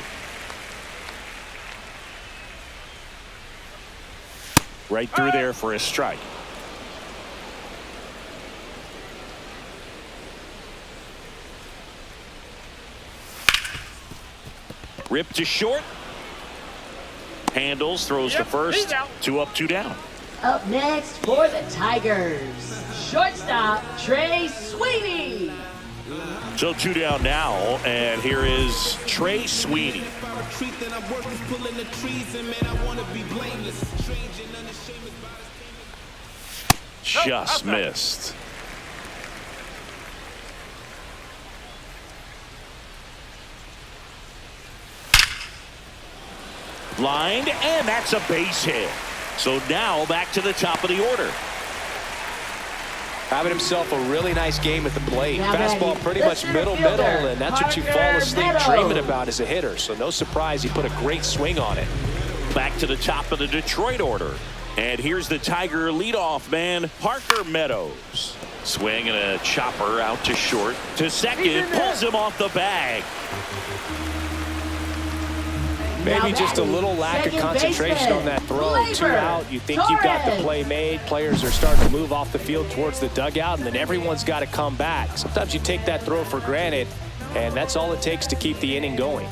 [SPEAKER 1] Right through there for a strike. Ripped to short. Handles, throws to
[SPEAKER 4] Yep,
[SPEAKER 1] first.
[SPEAKER 4] he's out.
[SPEAKER 1] 2 up, 2 down.
[SPEAKER 3] Up next for the Tigers, shortstop Trey Sweeney.
[SPEAKER 1] So 2 down now, and here is Trey Sweeney. Just missed. Lined, and that's a base hit. So now back to the top of the order.
[SPEAKER 2] Having himself a really nice game at the plate.
[SPEAKER 3] Now
[SPEAKER 2] Fastball
[SPEAKER 3] batting,
[SPEAKER 2] pretty
[SPEAKER 3] the
[SPEAKER 2] much
[SPEAKER 3] center
[SPEAKER 2] middle,
[SPEAKER 3] fielder,
[SPEAKER 2] and that's what you fall
[SPEAKER 3] Parker
[SPEAKER 2] asleep
[SPEAKER 3] Meadows.
[SPEAKER 2] dreaming about as a hitter. So no surprise he put a great swing on it.
[SPEAKER 1] Back to the top of the Detroit order. And here's the Tiger leadoff man, Parker Meadows. Swing and a chopper out to short. To second, pulls him off the bag.
[SPEAKER 2] Maybe
[SPEAKER 3] Now
[SPEAKER 2] just a
[SPEAKER 3] batting,
[SPEAKER 2] little lack of
[SPEAKER 3] second
[SPEAKER 2] concentration
[SPEAKER 3] baseman,
[SPEAKER 2] on that throw.
[SPEAKER 3] Gleyber
[SPEAKER 2] 2 out. You think you've got the
[SPEAKER 3] Torres.
[SPEAKER 2] play made. Players are starting to move off the field towards the dugout, and then everyone's got to come back. Sometimes you take that throw for granted, and that's all it takes to keep the inning going.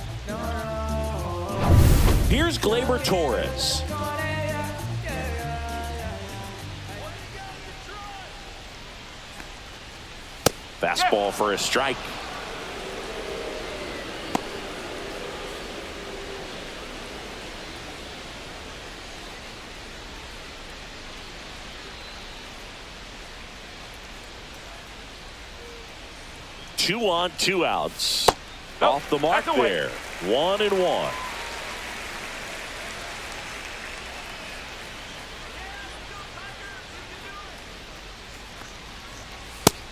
[SPEAKER 1] Here's Gleyber Torres. Fastball for a strike. Two on, 2 outs.
[SPEAKER 4] Nope,
[SPEAKER 1] Off the mark
[SPEAKER 4] that's away.
[SPEAKER 1] there. 1-1.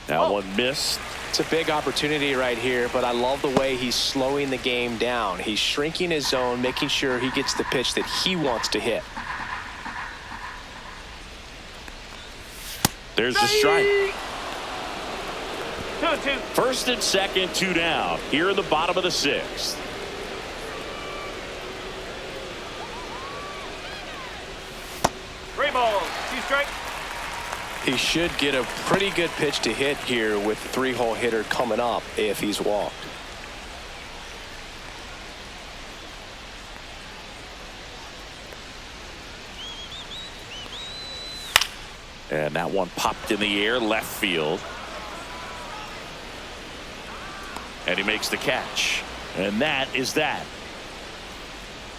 [SPEAKER 1] Now one missed.
[SPEAKER 2] It's a big opportunity right here, but I love the way he's slowing the game down. He's shrinking his zone, making sure he gets the pitch that he wants to hit.
[SPEAKER 1] There's the strike.
[SPEAKER 4] 2-2.
[SPEAKER 1] First and second, 2 down. Here in the bottom of the 6th.
[SPEAKER 4] Three balls, 2 strike.
[SPEAKER 2] He should get a pretty good pitch to hit here with the 3-hole hitter coming up if he's walked.
[SPEAKER 1] And that one popped in the air, left field. And he makes the catch. And that is that.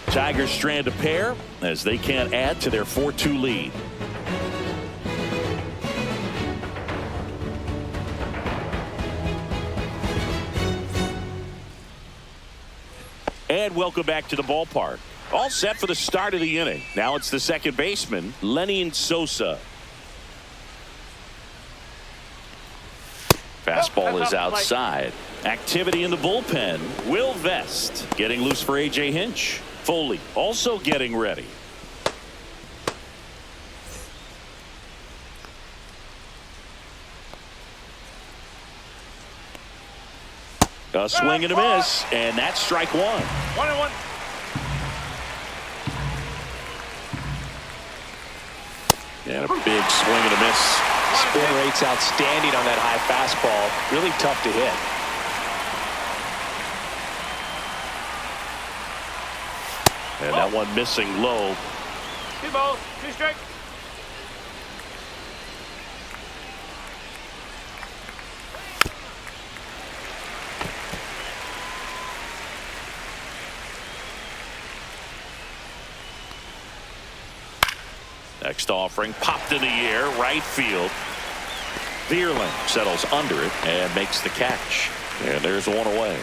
[SPEAKER 1] Tigers strand a pair as they can't add to their 4-2 lead. And welcome back to the ballpark. All set for the start of the inning. Now it's the second baseman, Lenny Sosa. Fastball is outside. Activity in the bullpen. Will Vest getting loose for A.J. Hinch. Foley also getting ready. A swing and a miss, and that's strike 1.
[SPEAKER 4] 1-1.
[SPEAKER 1] And a big Swing and a miss.
[SPEAKER 2] Spin rate's outstanding on that high fastball. Really tough to hit.
[SPEAKER 1] And that one missing low.
[SPEAKER 4] 2 balls, 2 strikes.
[SPEAKER 1] Next offering popped in the air, right field. Vierling settles under it and makes the catch. And there's one away.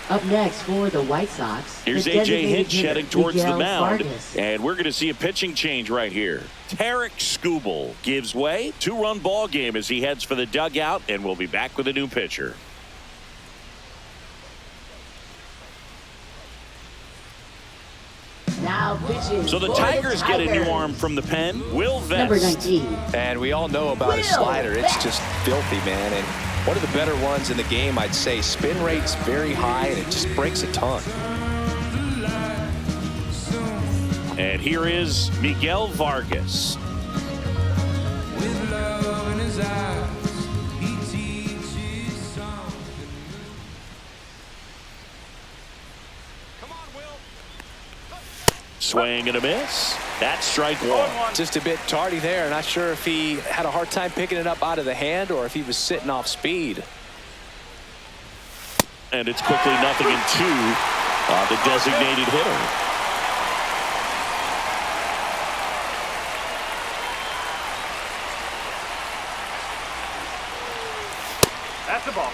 [SPEAKER 3] Up next for the White Sox.
[SPEAKER 1] Here's
[SPEAKER 3] the
[SPEAKER 1] A.J.
[SPEAKER 3] designated
[SPEAKER 1] Hinch
[SPEAKER 3] hitter,
[SPEAKER 1] heading towards the
[SPEAKER 3] Miguel
[SPEAKER 1] mound.
[SPEAKER 3] Vargas.
[SPEAKER 1] And we're going to see a pitching change right here. Tarek Skubal gives way. 2-run ball game as he heads for the dugout. And we'll be back with a new pitcher.
[SPEAKER 3] Now pitching
[SPEAKER 1] So the
[SPEAKER 3] for
[SPEAKER 1] Tigers get a new
[SPEAKER 3] Tigers.
[SPEAKER 1] arm from the pen. Will
[SPEAKER 3] Number
[SPEAKER 1] Vest.
[SPEAKER 3] 19.
[SPEAKER 2] And we all know about his slider. It's just filthy, man. And one of the better ones in the game, I'd say. Spin rate's very high, and it just breaks a ton.
[SPEAKER 1] And here is Miguel Vargas. Swing and a miss. That's strike one.
[SPEAKER 2] Just a bit tardy there. Not sure if he had a hard time picking it up out of the hand or if he was sitting off speed.
[SPEAKER 1] And it's quickly 0-2. The designated hitter.
[SPEAKER 4] That's the ball.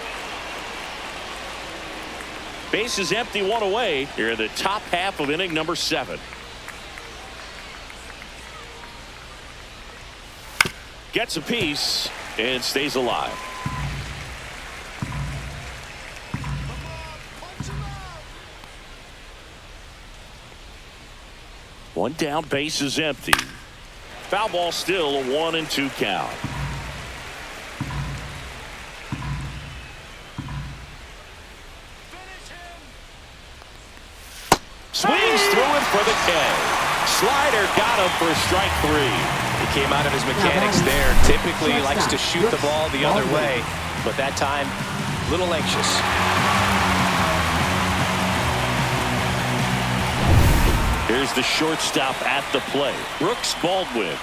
[SPEAKER 1] Base is empty, one away. Here in the top half of inning number 7. Gets a piece and stays alive. One down, base is empty. Foul ball still, a 1-2 count. Swings through him for the K. Slider got him for strike 3.
[SPEAKER 2] He came out of his mechanics there. Typically he likes to shoot the ball the other way, but that time a little anxious.
[SPEAKER 1] Here's the shortstop at the plate, Brooks Baldwin.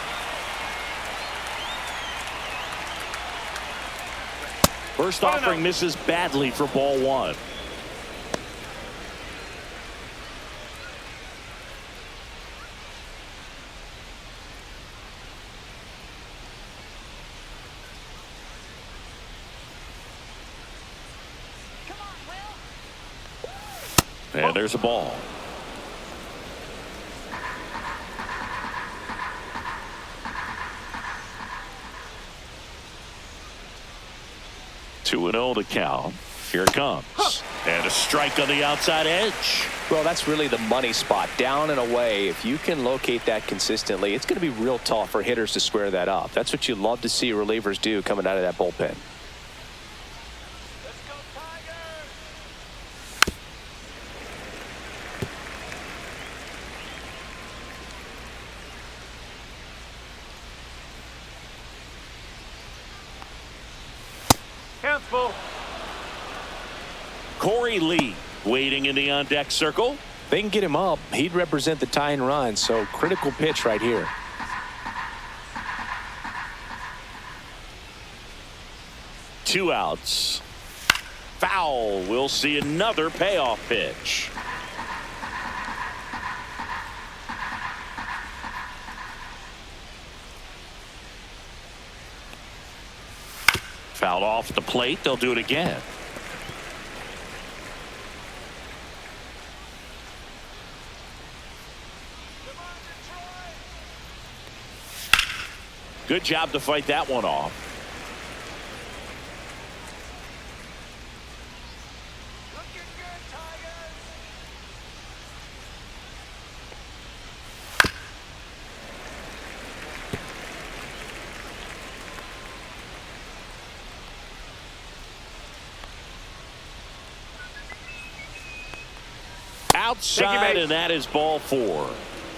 [SPEAKER 1] First offering misses badly for ball 1. And there's a ball. Two and 0 the count. Here it comes. And a strike on the outside edge.
[SPEAKER 2] Well, that's really the money spot. Down and away. If you can locate that consistently, it's going to be real tough for hitters to square that up. That's what you love to see relievers do coming out of that bullpen.
[SPEAKER 4] Count's full.
[SPEAKER 1] Corey Lee waiting in the on-deck circle.
[SPEAKER 2] They can get him up. He'd represent the tying run, so critical pitch right here.
[SPEAKER 1] Two outs. Foul. We'll see another payoff pitch. Fouled off the plate. They'll do it again. Good job to fight that one off. Outside, and that is ball 4.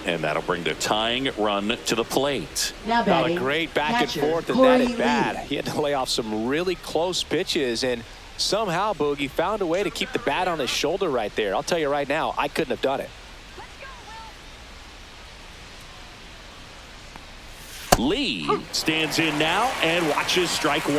[SPEAKER 1] and that'll bring the tying run to the plate.
[SPEAKER 3] Now
[SPEAKER 2] Not
[SPEAKER 3] batting,
[SPEAKER 2] a great back and
[SPEAKER 3] catcher,
[SPEAKER 2] forth in
[SPEAKER 3] Corey
[SPEAKER 2] that at bat.
[SPEAKER 3] Lee.
[SPEAKER 2] He had to lay off some really close pitches, and somehow Boogie found a way to keep the bat on his shoulder right there. I'll tell you right now, I couldn't have done it.
[SPEAKER 1] Lee stands in now and watches strike one.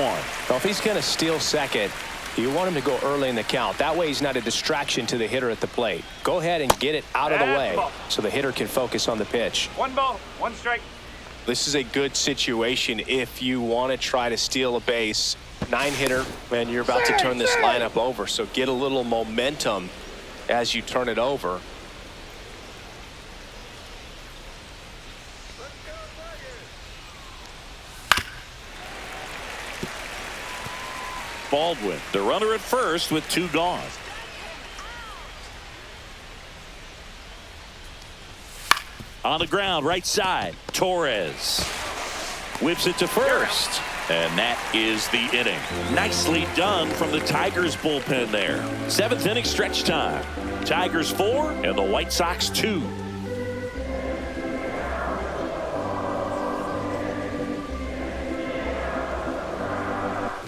[SPEAKER 2] Well, if he's going to steal second, you want him to go early in the count. That way he's not a distraction to the hitter at the plate. Go ahead and get it out of the way so the hitter can focus on the pitch.
[SPEAKER 4] 1 ball, 1 strike.
[SPEAKER 2] This is a good situation if you want to try to steal a base. 9-hitter, and you're about to turn this lineup over, so get a little momentum as you turn it over.
[SPEAKER 1] Baldwin, the runner at first with 2 gone. On the ground, right side, Torres whips it to first, and that is the inning. Nicely done from the Tigers bullpen there. 7th inning stretch time. Tigers 4 and the White Sox 2.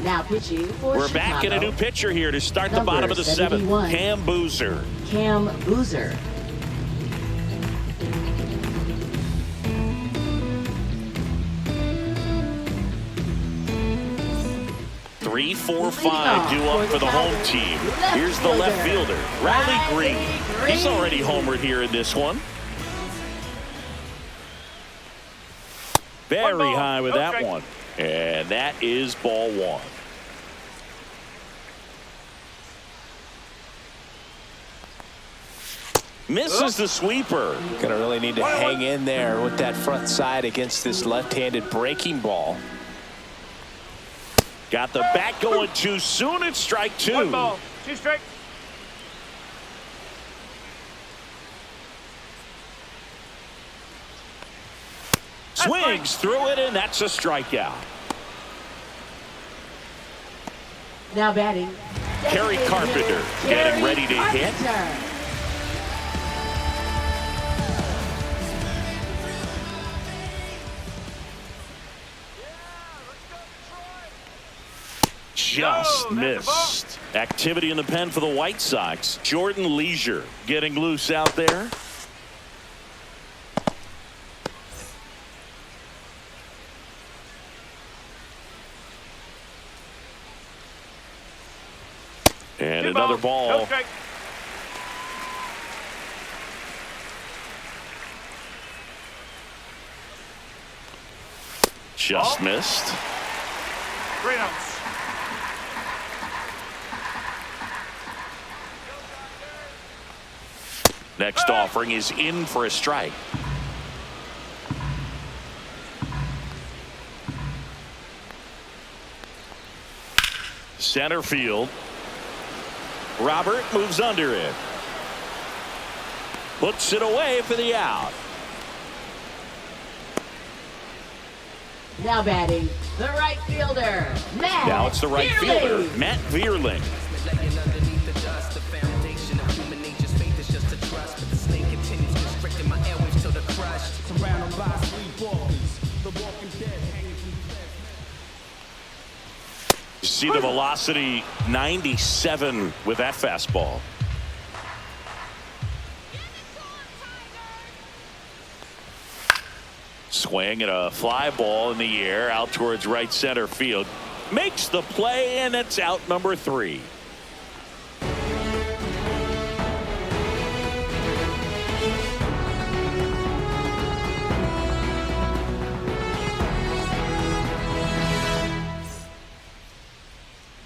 [SPEAKER 3] Now pitching for
[SPEAKER 1] We're
[SPEAKER 3] Chicago.
[SPEAKER 1] back in a new pitcher here to start the
[SPEAKER 3] Number
[SPEAKER 1] bottom of the 7th.
[SPEAKER 3] 71.
[SPEAKER 1] Cam Boozer.
[SPEAKER 3] Cam Boozer.
[SPEAKER 1] 3-4-5 due up for the home team. Here's the left fielder, Riley Green. He's already homered here in this one. Very high with that one. And that is ball 1. Misses the sweeper.
[SPEAKER 2] Gonna really need to hang in there with that front side against this left-handed breaking ball.
[SPEAKER 1] Got the bat going too soon. It's strike 2.
[SPEAKER 4] 1 ball, 2 strikes.
[SPEAKER 1] Swings through it, and that's a strikeout.
[SPEAKER 3] Now batting.
[SPEAKER 1] Kerry Carpenter getting ready to hit. Just missed. Activity in the pen for the White Sox. Jordan Leisure getting loose out there. And another ball. Just missed.
[SPEAKER 4] 3 outs.
[SPEAKER 1] Next offering is in for a strike. Center field. Robert moves under it. Puts it away for the out.
[SPEAKER 3] Now batting, the right fielder, Matt
[SPEAKER 1] Now it's the right
[SPEAKER 3] Vierling.
[SPEAKER 1] fielder, Matt Vierling. You see the velocity, 97 with that fastball. Swing and a fly ball in the air out towards right center field. Makes the play, and it's out number 3.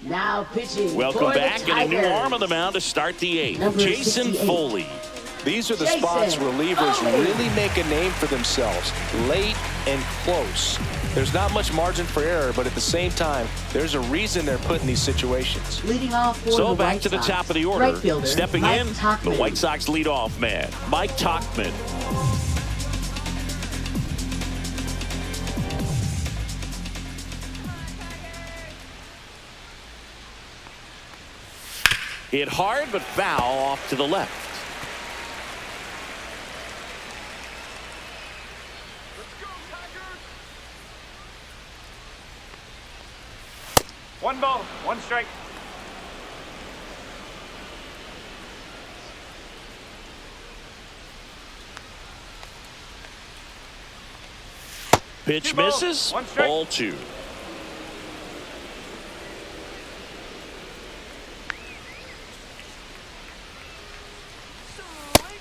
[SPEAKER 3] Now pitching.
[SPEAKER 1] Welcome
[SPEAKER 3] for
[SPEAKER 1] back,
[SPEAKER 3] the
[SPEAKER 1] and a new
[SPEAKER 3] Tigers.
[SPEAKER 1] arm on the mound to start the 8th.
[SPEAKER 3] Number
[SPEAKER 1] Jason
[SPEAKER 3] 68.
[SPEAKER 1] Foley.
[SPEAKER 2] These are the
[SPEAKER 3] Jason
[SPEAKER 2] spots relievers
[SPEAKER 3] Foley.
[SPEAKER 2] really make a name for themselves. Late and close. There's not much margin for error, but at the same time, there's a reason they're put in these situations.
[SPEAKER 3] Leading off for
[SPEAKER 1] So
[SPEAKER 3] the
[SPEAKER 1] back
[SPEAKER 3] White
[SPEAKER 1] to the
[SPEAKER 3] Sox.
[SPEAKER 1] top of the order.
[SPEAKER 3] Right fielder,
[SPEAKER 1] Stepping
[SPEAKER 3] Mike
[SPEAKER 1] in,
[SPEAKER 3] Tauchman.
[SPEAKER 1] the White Sox leadoff man, Mike Tauchman. Hit hard, but foul off to the left.
[SPEAKER 4] One ball, one strike.
[SPEAKER 1] Pitch
[SPEAKER 4] Two balls,
[SPEAKER 1] misses.
[SPEAKER 4] one strike.
[SPEAKER 1] Ball 2.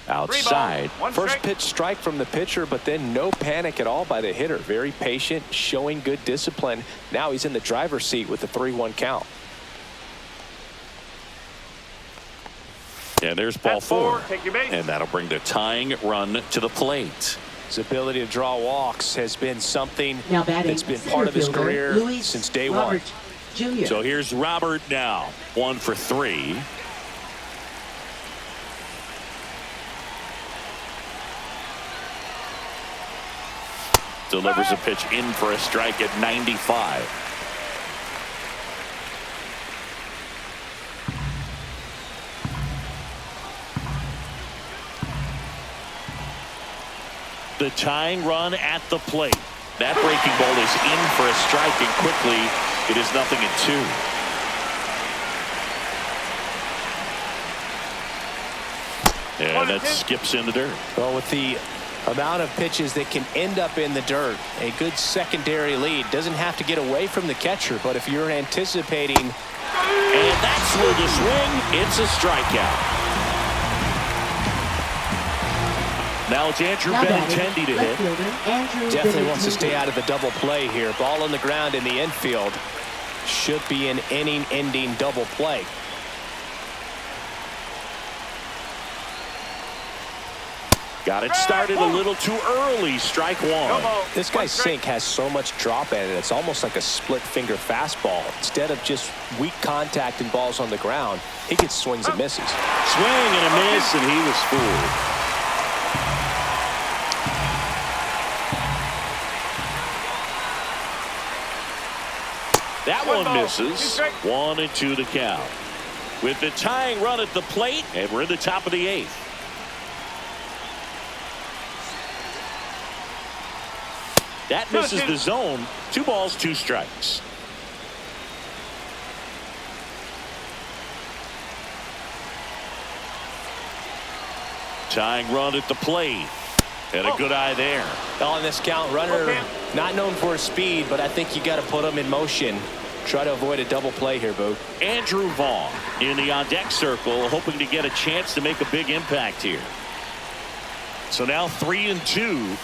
[SPEAKER 1] Outside.
[SPEAKER 4] One
[SPEAKER 2] First
[SPEAKER 4] strike.
[SPEAKER 2] pitch strike from the pitcher, but then no panic at all by the hitter. Very patient, showing good discipline. Now he's in the driver's seat with the 3-1 count.
[SPEAKER 1] And there's ball
[SPEAKER 4] That's 4.
[SPEAKER 1] 4.
[SPEAKER 4] Take your base.
[SPEAKER 1] And that'll bring the tying run to the plate.
[SPEAKER 2] His ability to draw walks has been something
[SPEAKER 3] Now batting,
[SPEAKER 2] that's been part of his
[SPEAKER 3] center fielder,
[SPEAKER 2] career
[SPEAKER 3] Luis
[SPEAKER 2] since day
[SPEAKER 3] Robert
[SPEAKER 2] one.
[SPEAKER 3] Jr.
[SPEAKER 1] So here's Robert now. 1 for 3. Delivers a pitch in for a strike at 95. The tying run at the plate. That breaking ball is in for a strike, and quickly it is 0-2. And that skips in the dirt.
[SPEAKER 2] Well, with the amount of pitches that can end up in the dirt, a good secondary lead. Doesn't have to get away from the catcher, but if you're anticipating.
[SPEAKER 1] And that's where the swing, it's a strikeout. Now it's Andrew Benintendi to hit.
[SPEAKER 2] Definitely wants to stay out of the double play here. Ball on the ground in the infield. Should be an inning-ending double play.
[SPEAKER 1] Got it started a little too early. Strike 1.
[SPEAKER 2] This guy's sink has so much drop in it. It's almost like a split-finger fastball. Instead of just weak contact and balls on the ground, he gets swings and misses.
[SPEAKER 1] Swing and a miss, and he was fooled. That one misses. 1-2 to count. With the tying run at the plate, and we're in the top of the 8th. That misses the zone. 2 balls, 2 strikes. Tying run at the plate. And a good eye there.
[SPEAKER 2] On this count, runner not known for his speed, but I think you got to put him in motion. Try to avoid a double play here, Boo.
[SPEAKER 1] Andrew Vaughn in the on-deck circle, hoping to get a chance to make a big impact here. So now 3-2.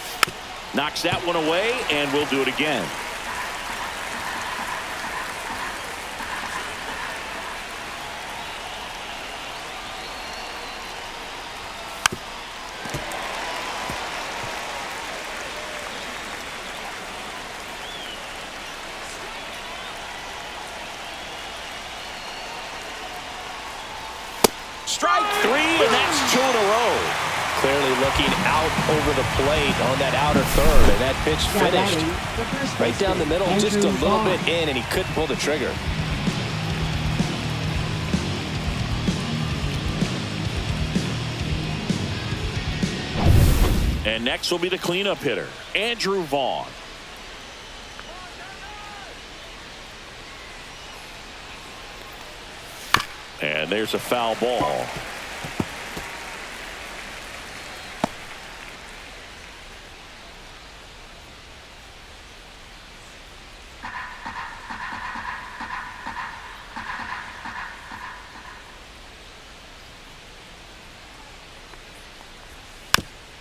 [SPEAKER 1] Knocks that one away, and we'll do it again. Strike 3, and that's 2 in a row.
[SPEAKER 2] Clearly looking out over the plate on that outer third, and that pitch finished right down the middle, just a little bit in, and he couldn't pull the trigger.
[SPEAKER 1] And next will be the cleanup hitter, Andrew Vaughn. And there's a foul ball.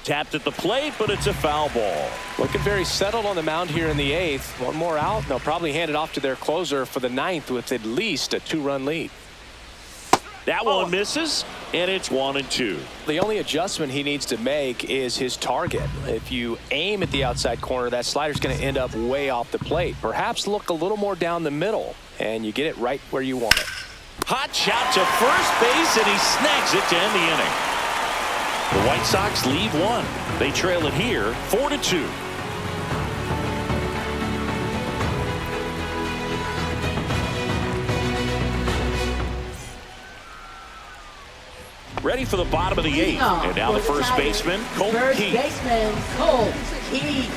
[SPEAKER 1] Tapped at the plate, but it's a foul ball.
[SPEAKER 2] Looking very settled on the mound here in the 8th. One more out, and they'll probably hand it off to their closer for the 9th with at least a 2-run lead.
[SPEAKER 1] That one misses, and it's 1-2.
[SPEAKER 2] The only adjustment he needs to make is his target. If you aim at the outside corner, that slider's going to end up way off the plate. Perhaps look a little more down the middle, and you get it right where you want it.
[SPEAKER 1] Hot shot to first base, and he snags it to end the inning. The White Sox lead 1. They trail it here 4-2. Ready for the bottom of the 8th. And now the first baseman, Colt Keith.
[SPEAKER 3] First baseman, Colt Keith.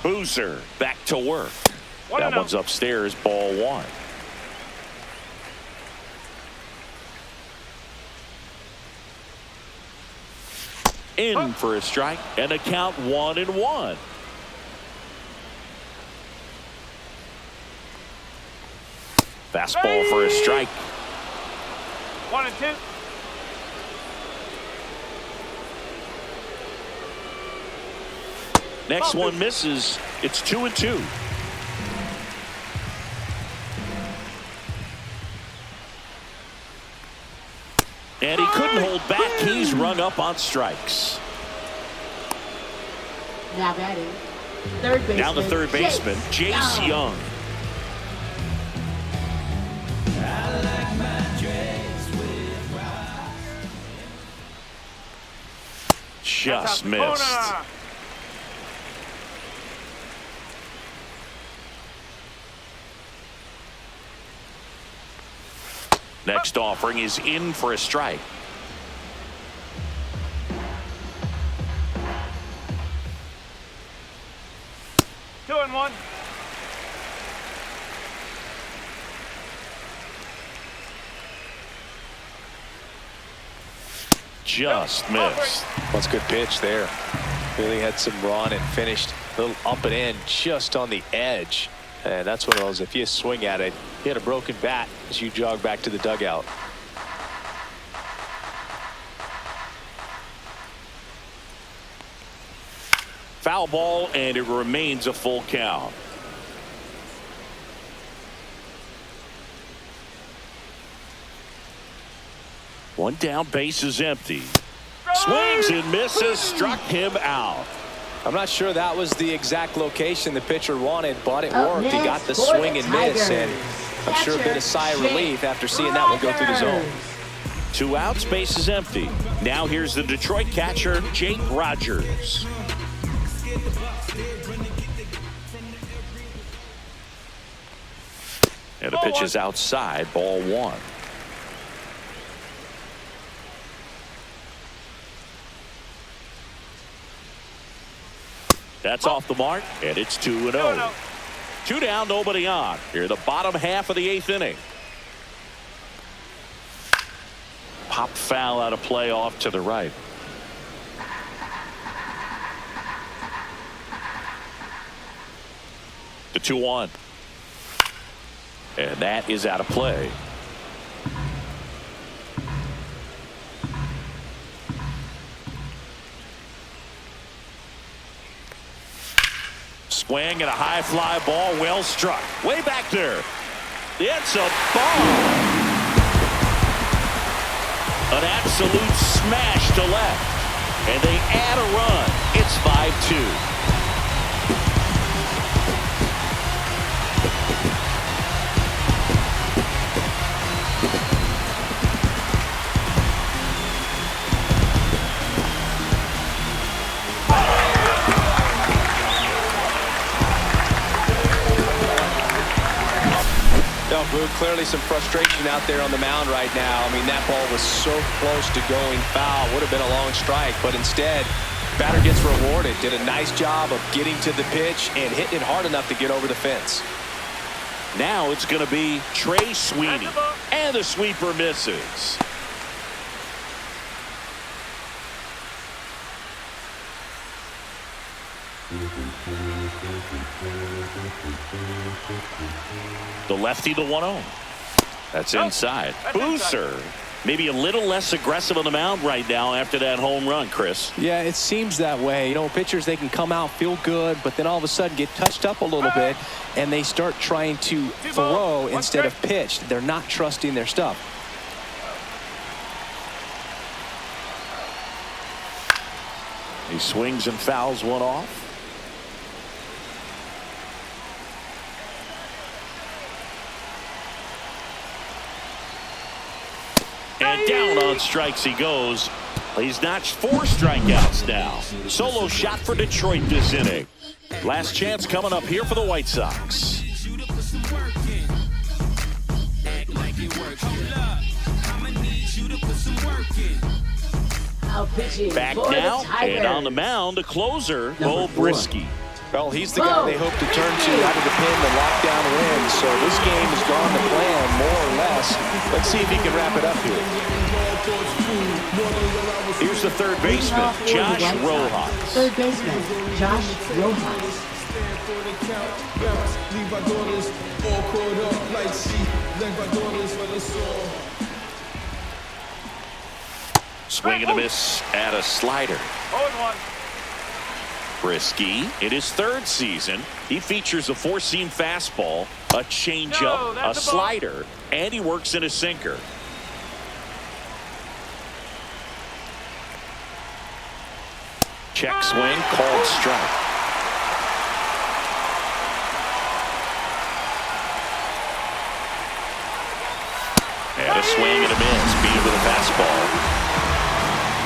[SPEAKER 1] Boozer back to work.
[SPEAKER 4] 1-0.
[SPEAKER 1] That one's upstairs, ball one. In for a strike and a count 1-1. Fastball for a strike.
[SPEAKER 4] 1-2.
[SPEAKER 1] Next one misses. It's 2-2. And he couldn't hold back. He's rung up on strikes.
[SPEAKER 3] Now batting, third baseman.
[SPEAKER 1] Now the third baseman, Jace Young. Just missed.
[SPEAKER 4] Corner.
[SPEAKER 1] Next offering is in for a strike.
[SPEAKER 4] Two and one.
[SPEAKER 1] Just missed.
[SPEAKER 2] That's a good pitch there. Really had some run and finished a little up and in just on the edge. And that's one of those, if you swing at it, you had a broken bat as you jog back to the dugout.
[SPEAKER 1] Foul ball, and it remains a full count. One down, base is empty. Swings and misses, struck him out.
[SPEAKER 2] I'm not sure that was the exact location the pitcher wanted, but it
[SPEAKER 3] Up
[SPEAKER 2] worked. He got the
[SPEAKER 3] next for
[SPEAKER 2] swing
[SPEAKER 3] the
[SPEAKER 2] and miss, and I'm sure a bit
[SPEAKER 3] catcher,
[SPEAKER 2] of sigh of
[SPEAKER 3] Jake
[SPEAKER 2] relief after seeing that one go through the zone.
[SPEAKER 3] Rogers.
[SPEAKER 1] 2 outs, base is empty. Now here's the Detroit catcher, Jake Rogers. And the pitch is outside, ball one. That's off the mark, and it's 2-0. 2 down, nobody on. Here in the bottom half of the 8th inning. Pop foul out of play off to the right. The 2-1. And that is out of play. Swing and a high fly ball, well struck. Way back there. It's a ball. An absolute smash to left. And they add a run. It's 5-2.
[SPEAKER 2] Clearly some frustration out there on the mound right now. I mean, that ball was so close to going foul. Would have been a long strike, but instead, batter gets rewarded. Did a nice job of getting to the pitch and hitting it hard enough to get over the fence.
[SPEAKER 1] Now it's going to be Trey Sweeney, and the sweeper misses. The lefty, the 1-0. That's inside. Boozer, maybe a little less aggressive on the mound right now after that home run, Chris.
[SPEAKER 2] Yeah, it seems that way. You know, pitchers, they can come out, feel good, but then all of a sudden get touched up a little bit, and they start trying to throw instead of pitch. They're not trusting their stuff.
[SPEAKER 1] He swings and fouls one off. And down on strikes he goes. He's notched 4 strikeouts now. Solo shot for Detroit this inning. Last chance coming up here for the White Sox.
[SPEAKER 3] Now pitching
[SPEAKER 1] Back
[SPEAKER 3] for
[SPEAKER 1] now,
[SPEAKER 3] the Tigers.
[SPEAKER 1] and on the mound, the closer, Bo
[SPEAKER 3] Number 4.
[SPEAKER 1] Brisky.
[SPEAKER 2] Well, he's the guy they hope to turn to out of the pen to lock down wins. So this game has gone to plan, more or less. Let's see if he can wrap it up here.
[SPEAKER 1] Here's the third baseman, Josh Rojas.
[SPEAKER 3] Third baseman, Josh Rojas.
[SPEAKER 1] Swing and a miss at a slider.
[SPEAKER 4] 0-1.
[SPEAKER 1] Brisky, in his third season, he features a four-seam fastball, a changeup, a slider, and he works in a sinker. Check swing, called strike. And a swing and a miss, beat him with a fastball.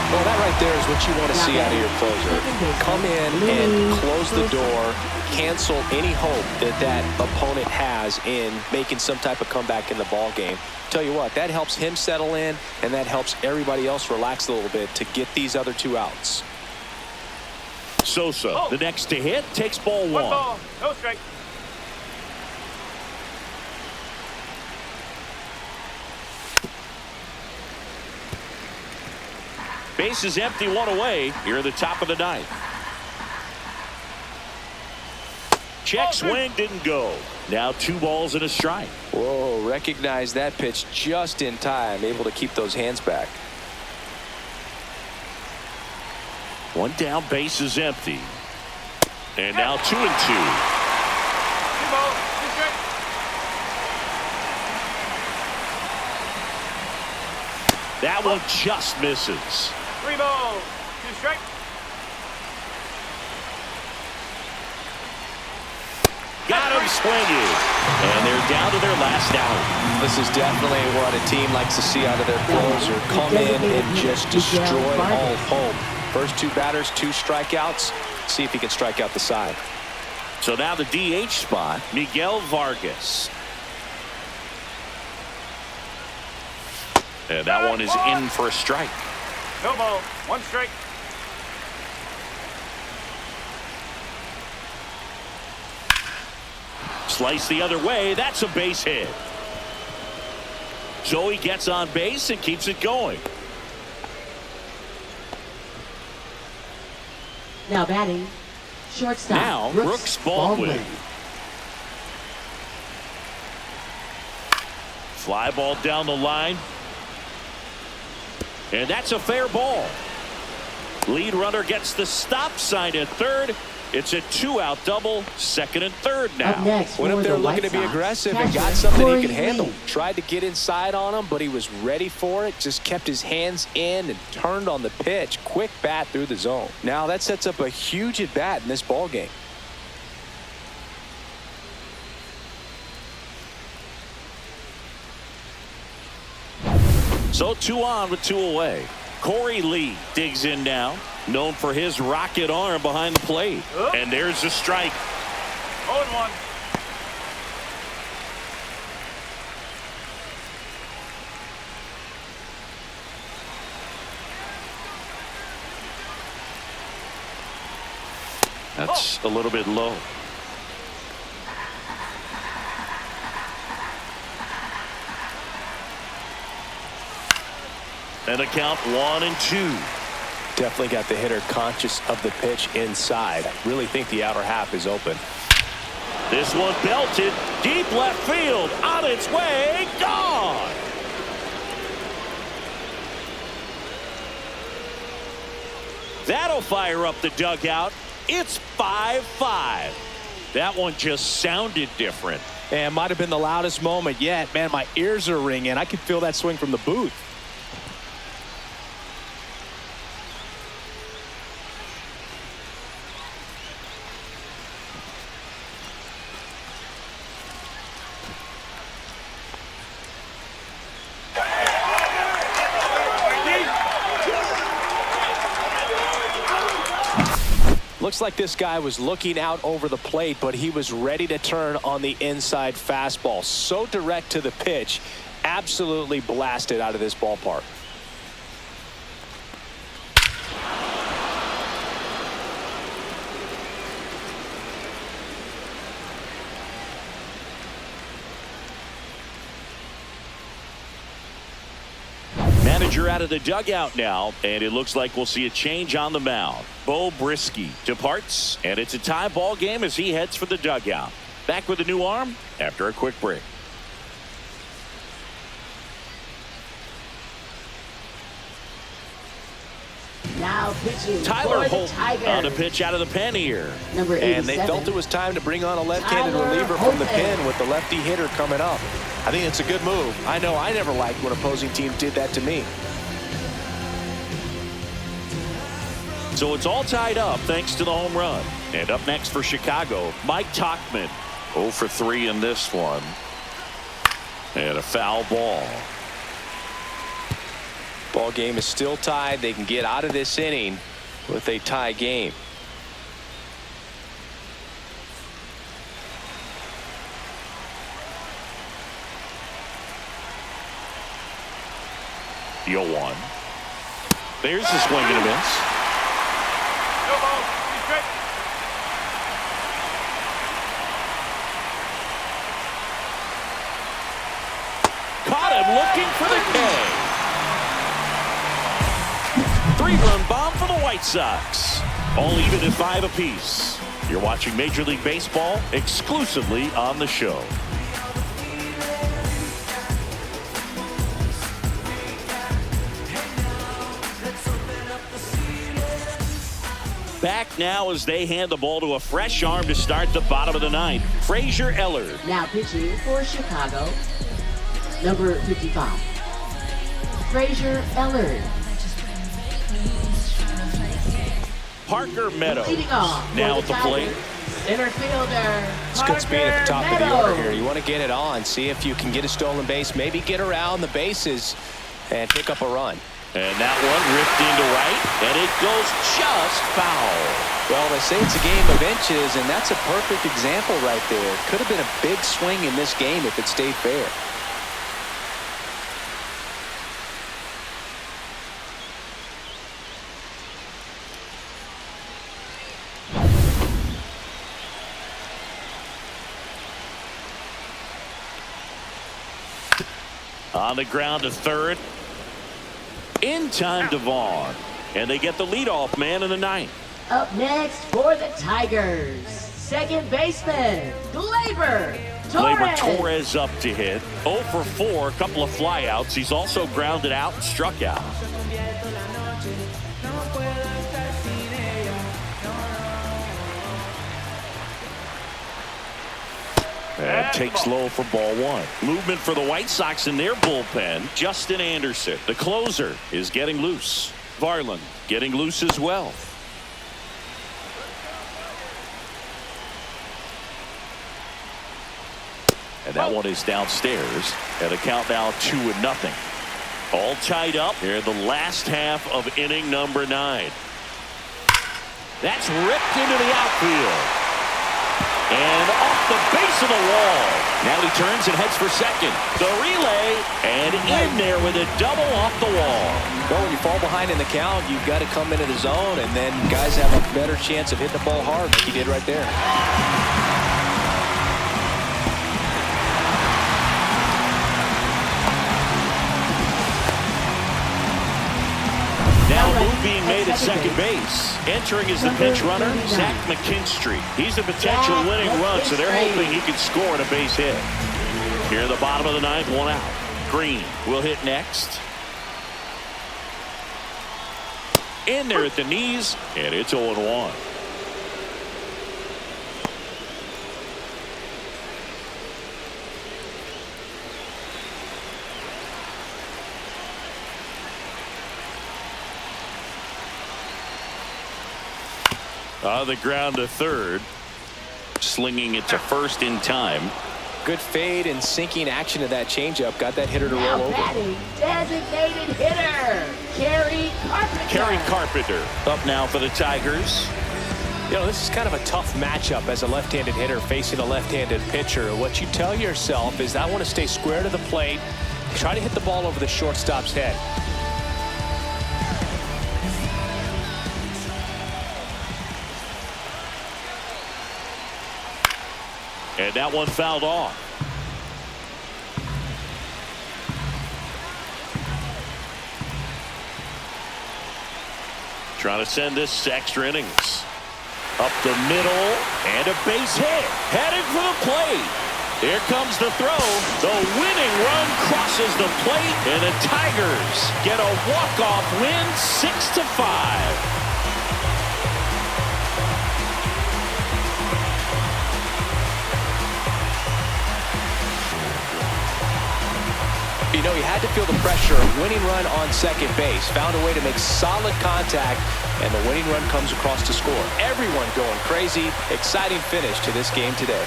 [SPEAKER 2] Well, that right there is what you want to see out of your closer. Come in and close the door, cancel any hope that that opponent has in making some type of comeback in the ball game. Tell you what, that helps him settle in, and that helps everybody else relax a little bit to get these other two outs.
[SPEAKER 1] Sosa, the next to hit, takes ball one.
[SPEAKER 4] 1 ball, no strike.
[SPEAKER 1] Base is empty, one away here at the top of the ninth. Check swing, didn't go. Now 2 balls and a strike.
[SPEAKER 2] Whoa, recognize that pitch just in time, able to keep those hands back.
[SPEAKER 1] One down, base is empty. And now 2-2.
[SPEAKER 4] 2 balls, 2 strikes.
[SPEAKER 1] That one just misses.
[SPEAKER 4] 3 balls, 2 strikes.
[SPEAKER 1] Got him swinging. And they're down to their last out.
[SPEAKER 2] This is definitely what a team likes to see out of their closer. Come in and just destroy all hope. First 2 batters, 2 strikeouts. See if he can strike out the side.
[SPEAKER 1] So now the DH spot, Miguel Vargas. And that one is in for a strike.
[SPEAKER 4] No ball, 1 strike.
[SPEAKER 1] Slice the other way. That's a base hit. Joey gets on base and keeps it going.
[SPEAKER 3] Now batting, shortstop.
[SPEAKER 1] Now Brooks Baldwin. Fly ball down the line. And that's a fair ball. Lead runner gets the stop sign at third. It's a 2-out double, second and third now.
[SPEAKER 3] Up next,
[SPEAKER 2] Went up there looking to be aggressive and got something he could handle. Tried to get inside on him, but he was ready for it. Just kept his hands in and turned on the pitch. Quick bat through the zone. Now that sets up a huge at bat in this ball game.
[SPEAKER 1] So 2 on with 2 away. Corey Lee digs in now, known for his rocket arm behind the plate. And there's a strike.
[SPEAKER 4] 0-1.
[SPEAKER 1] That's a little bit low. And a count 1-2.
[SPEAKER 2] Definitely got the hitter conscious of the pitch inside. Really think the outer half is open.
[SPEAKER 1] This one belted deep left field, on its way, gone. That'll fire up the dugout. It's 5-5. That one just sounded different.
[SPEAKER 2] And might have been the loudest moment yet. Man, my ears are ringing. I could feel that swing from the booth. Looks like this guy was looking out over the plate, but he was ready to turn on the inside fastball. So direct to the pitch, absolutely blasted out of this ballpark.
[SPEAKER 1] manager out of the dugout now, and it looks like we'll see a change on the mound. Bo Brisky departs, and it's a tie ball game as he heads for the dugout. Back with a new arm after a quick break.
[SPEAKER 3] Now pitching
[SPEAKER 1] Tyler
[SPEAKER 3] for the
[SPEAKER 1] Holt
[SPEAKER 3] Tigers.
[SPEAKER 1] on a pitch out of the pen here.
[SPEAKER 3] Number 87.
[SPEAKER 2] And they felt it was time to bring on a left-handed
[SPEAKER 3] Tyler
[SPEAKER 2] reliever from the
[SPEAKER 3] Holton.
[SPEAKER 2] pen with the lefty hitter coming up. I think it's a good move. I know I never liked when opposing teams did that to me.
[SPEAKER 1] So it's all tied up thanks to the home run. And up next for Chicago, Mike Tauchman. 0 for 3 in this one. And a foul ball.
[SPEAKER 2] Ball game is still tied. They can get out of this inning with a tie game.
[SPEAKER 1] The 0-1. There's the swing and a miss.
[SPEAKER 4] No ball. 2 straight.
[SPEAKER 1] Caught him looking for the K. 3-run bomb for the White Sox. All even at 5 apiece. You're watching Major League Baseball exclusively on the show. Back now as they hand the ball to a fresh arm to start the bottom of the ninth. Frazier Ellard.
[SPEAKER 3] Now pitching for Chicago. Number 55. Frazier Ellard.
[SPEAKER 1] Parker Meadows
[SPEAKER 3] Leading off for
[SPEAKER 1] now at the plate.
[SPEAKER 3] Tigers, Center fielder.
[SPEAKER 2] It's good speed at the top of the
[SPEAKER 3] Meadows.
[SPEAKER 2] order here. You want to get it on, see if you can get a stolen base, maybe get around the bases and pick up a run.
[SPEAKER 1] And that one ripped into right, and it goes just foul.
[SPEAKER 2] Well, they say it's a game of inches, and that's a perfect example right there. Could have been a big swing in this game if it stayed fair.
[SPEAKER 1] On the ground to third. In time to Vaughn. And they get the leadoff man in the ninth.
[SPEAKER 3] Up next for the Tigers, second baseman, Gleyber
[SPEAKER 1] Torres up to hit. 0 for 4, a couple of flyouts. He's also grounded out and struck out. And takes low for ball 1. Movement for the White Sox in their bullpen. Justin Anderson, the closer, is getting loose. Varland getting loose as well. And that one is downstairs. And a count now 2-0. All tied up here in the last half of inning number 9. That's ripped into the outfield. And off the base of the wall. Now he turns and heads for second. The relay, and in there with a double off the wall.
[SPEAKER 2] Well, when you fall behind in the count, you've got to come into the zone, and then guys have a better chance of hitting the ball hard like he did right there.
[SPEAKER 1] Now a move being made at second base. Entering is the pinch runner, Zach McKinstry. He's a potential winning run, so they're hoping he can score on a base hit. Here at the bottom of the ninth, 1 out. Green will hit next. In there at the knees, and it's 0-1. On the ground to third. Slinging it to first in time.
[SPEAKER 2] Good fade and sinking action of that changeup. Got that hitter to
[SPEAKER 3] now
[SPEAKER 2] roll over.
[SPEAKER 3] batting, designated hitter, Kerry Carpenter.
[SPEAKER 1] Kerry Carpenter up now for the Tigers.
[SPEAKER 2] You know, this is kind of a tough matchup as a left-handed hitter facing a left-handed pitcher. What you tell yourself is I want to stay square to the plate, try to hit the ball over the shortstop's head.
[SPEAKER 1] And that one fouled off. trying to send this to extra innings. Up the middle, and a base hit. Headed for the plate. Here comes the throw. The winning run crosses the plate, and the Tigers get a walk-off win, 6-5.
[SPEAKER 2] You know, he had to feel the pressure. Winning run on second base. Found a way to make solid contact, and the winning run comes across to score. Everyone going crazy. Exciting finish to this game today.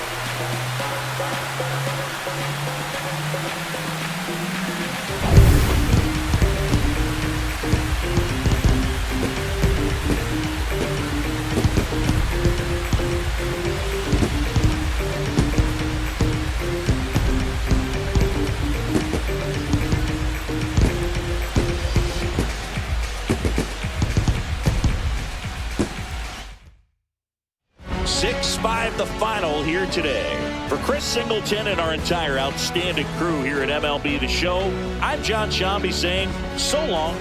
[SPEAKER 1] The final here today. For Chris Singleton and our entire outstanding crew here at MLB The Show, I'm John Shambi saying so long.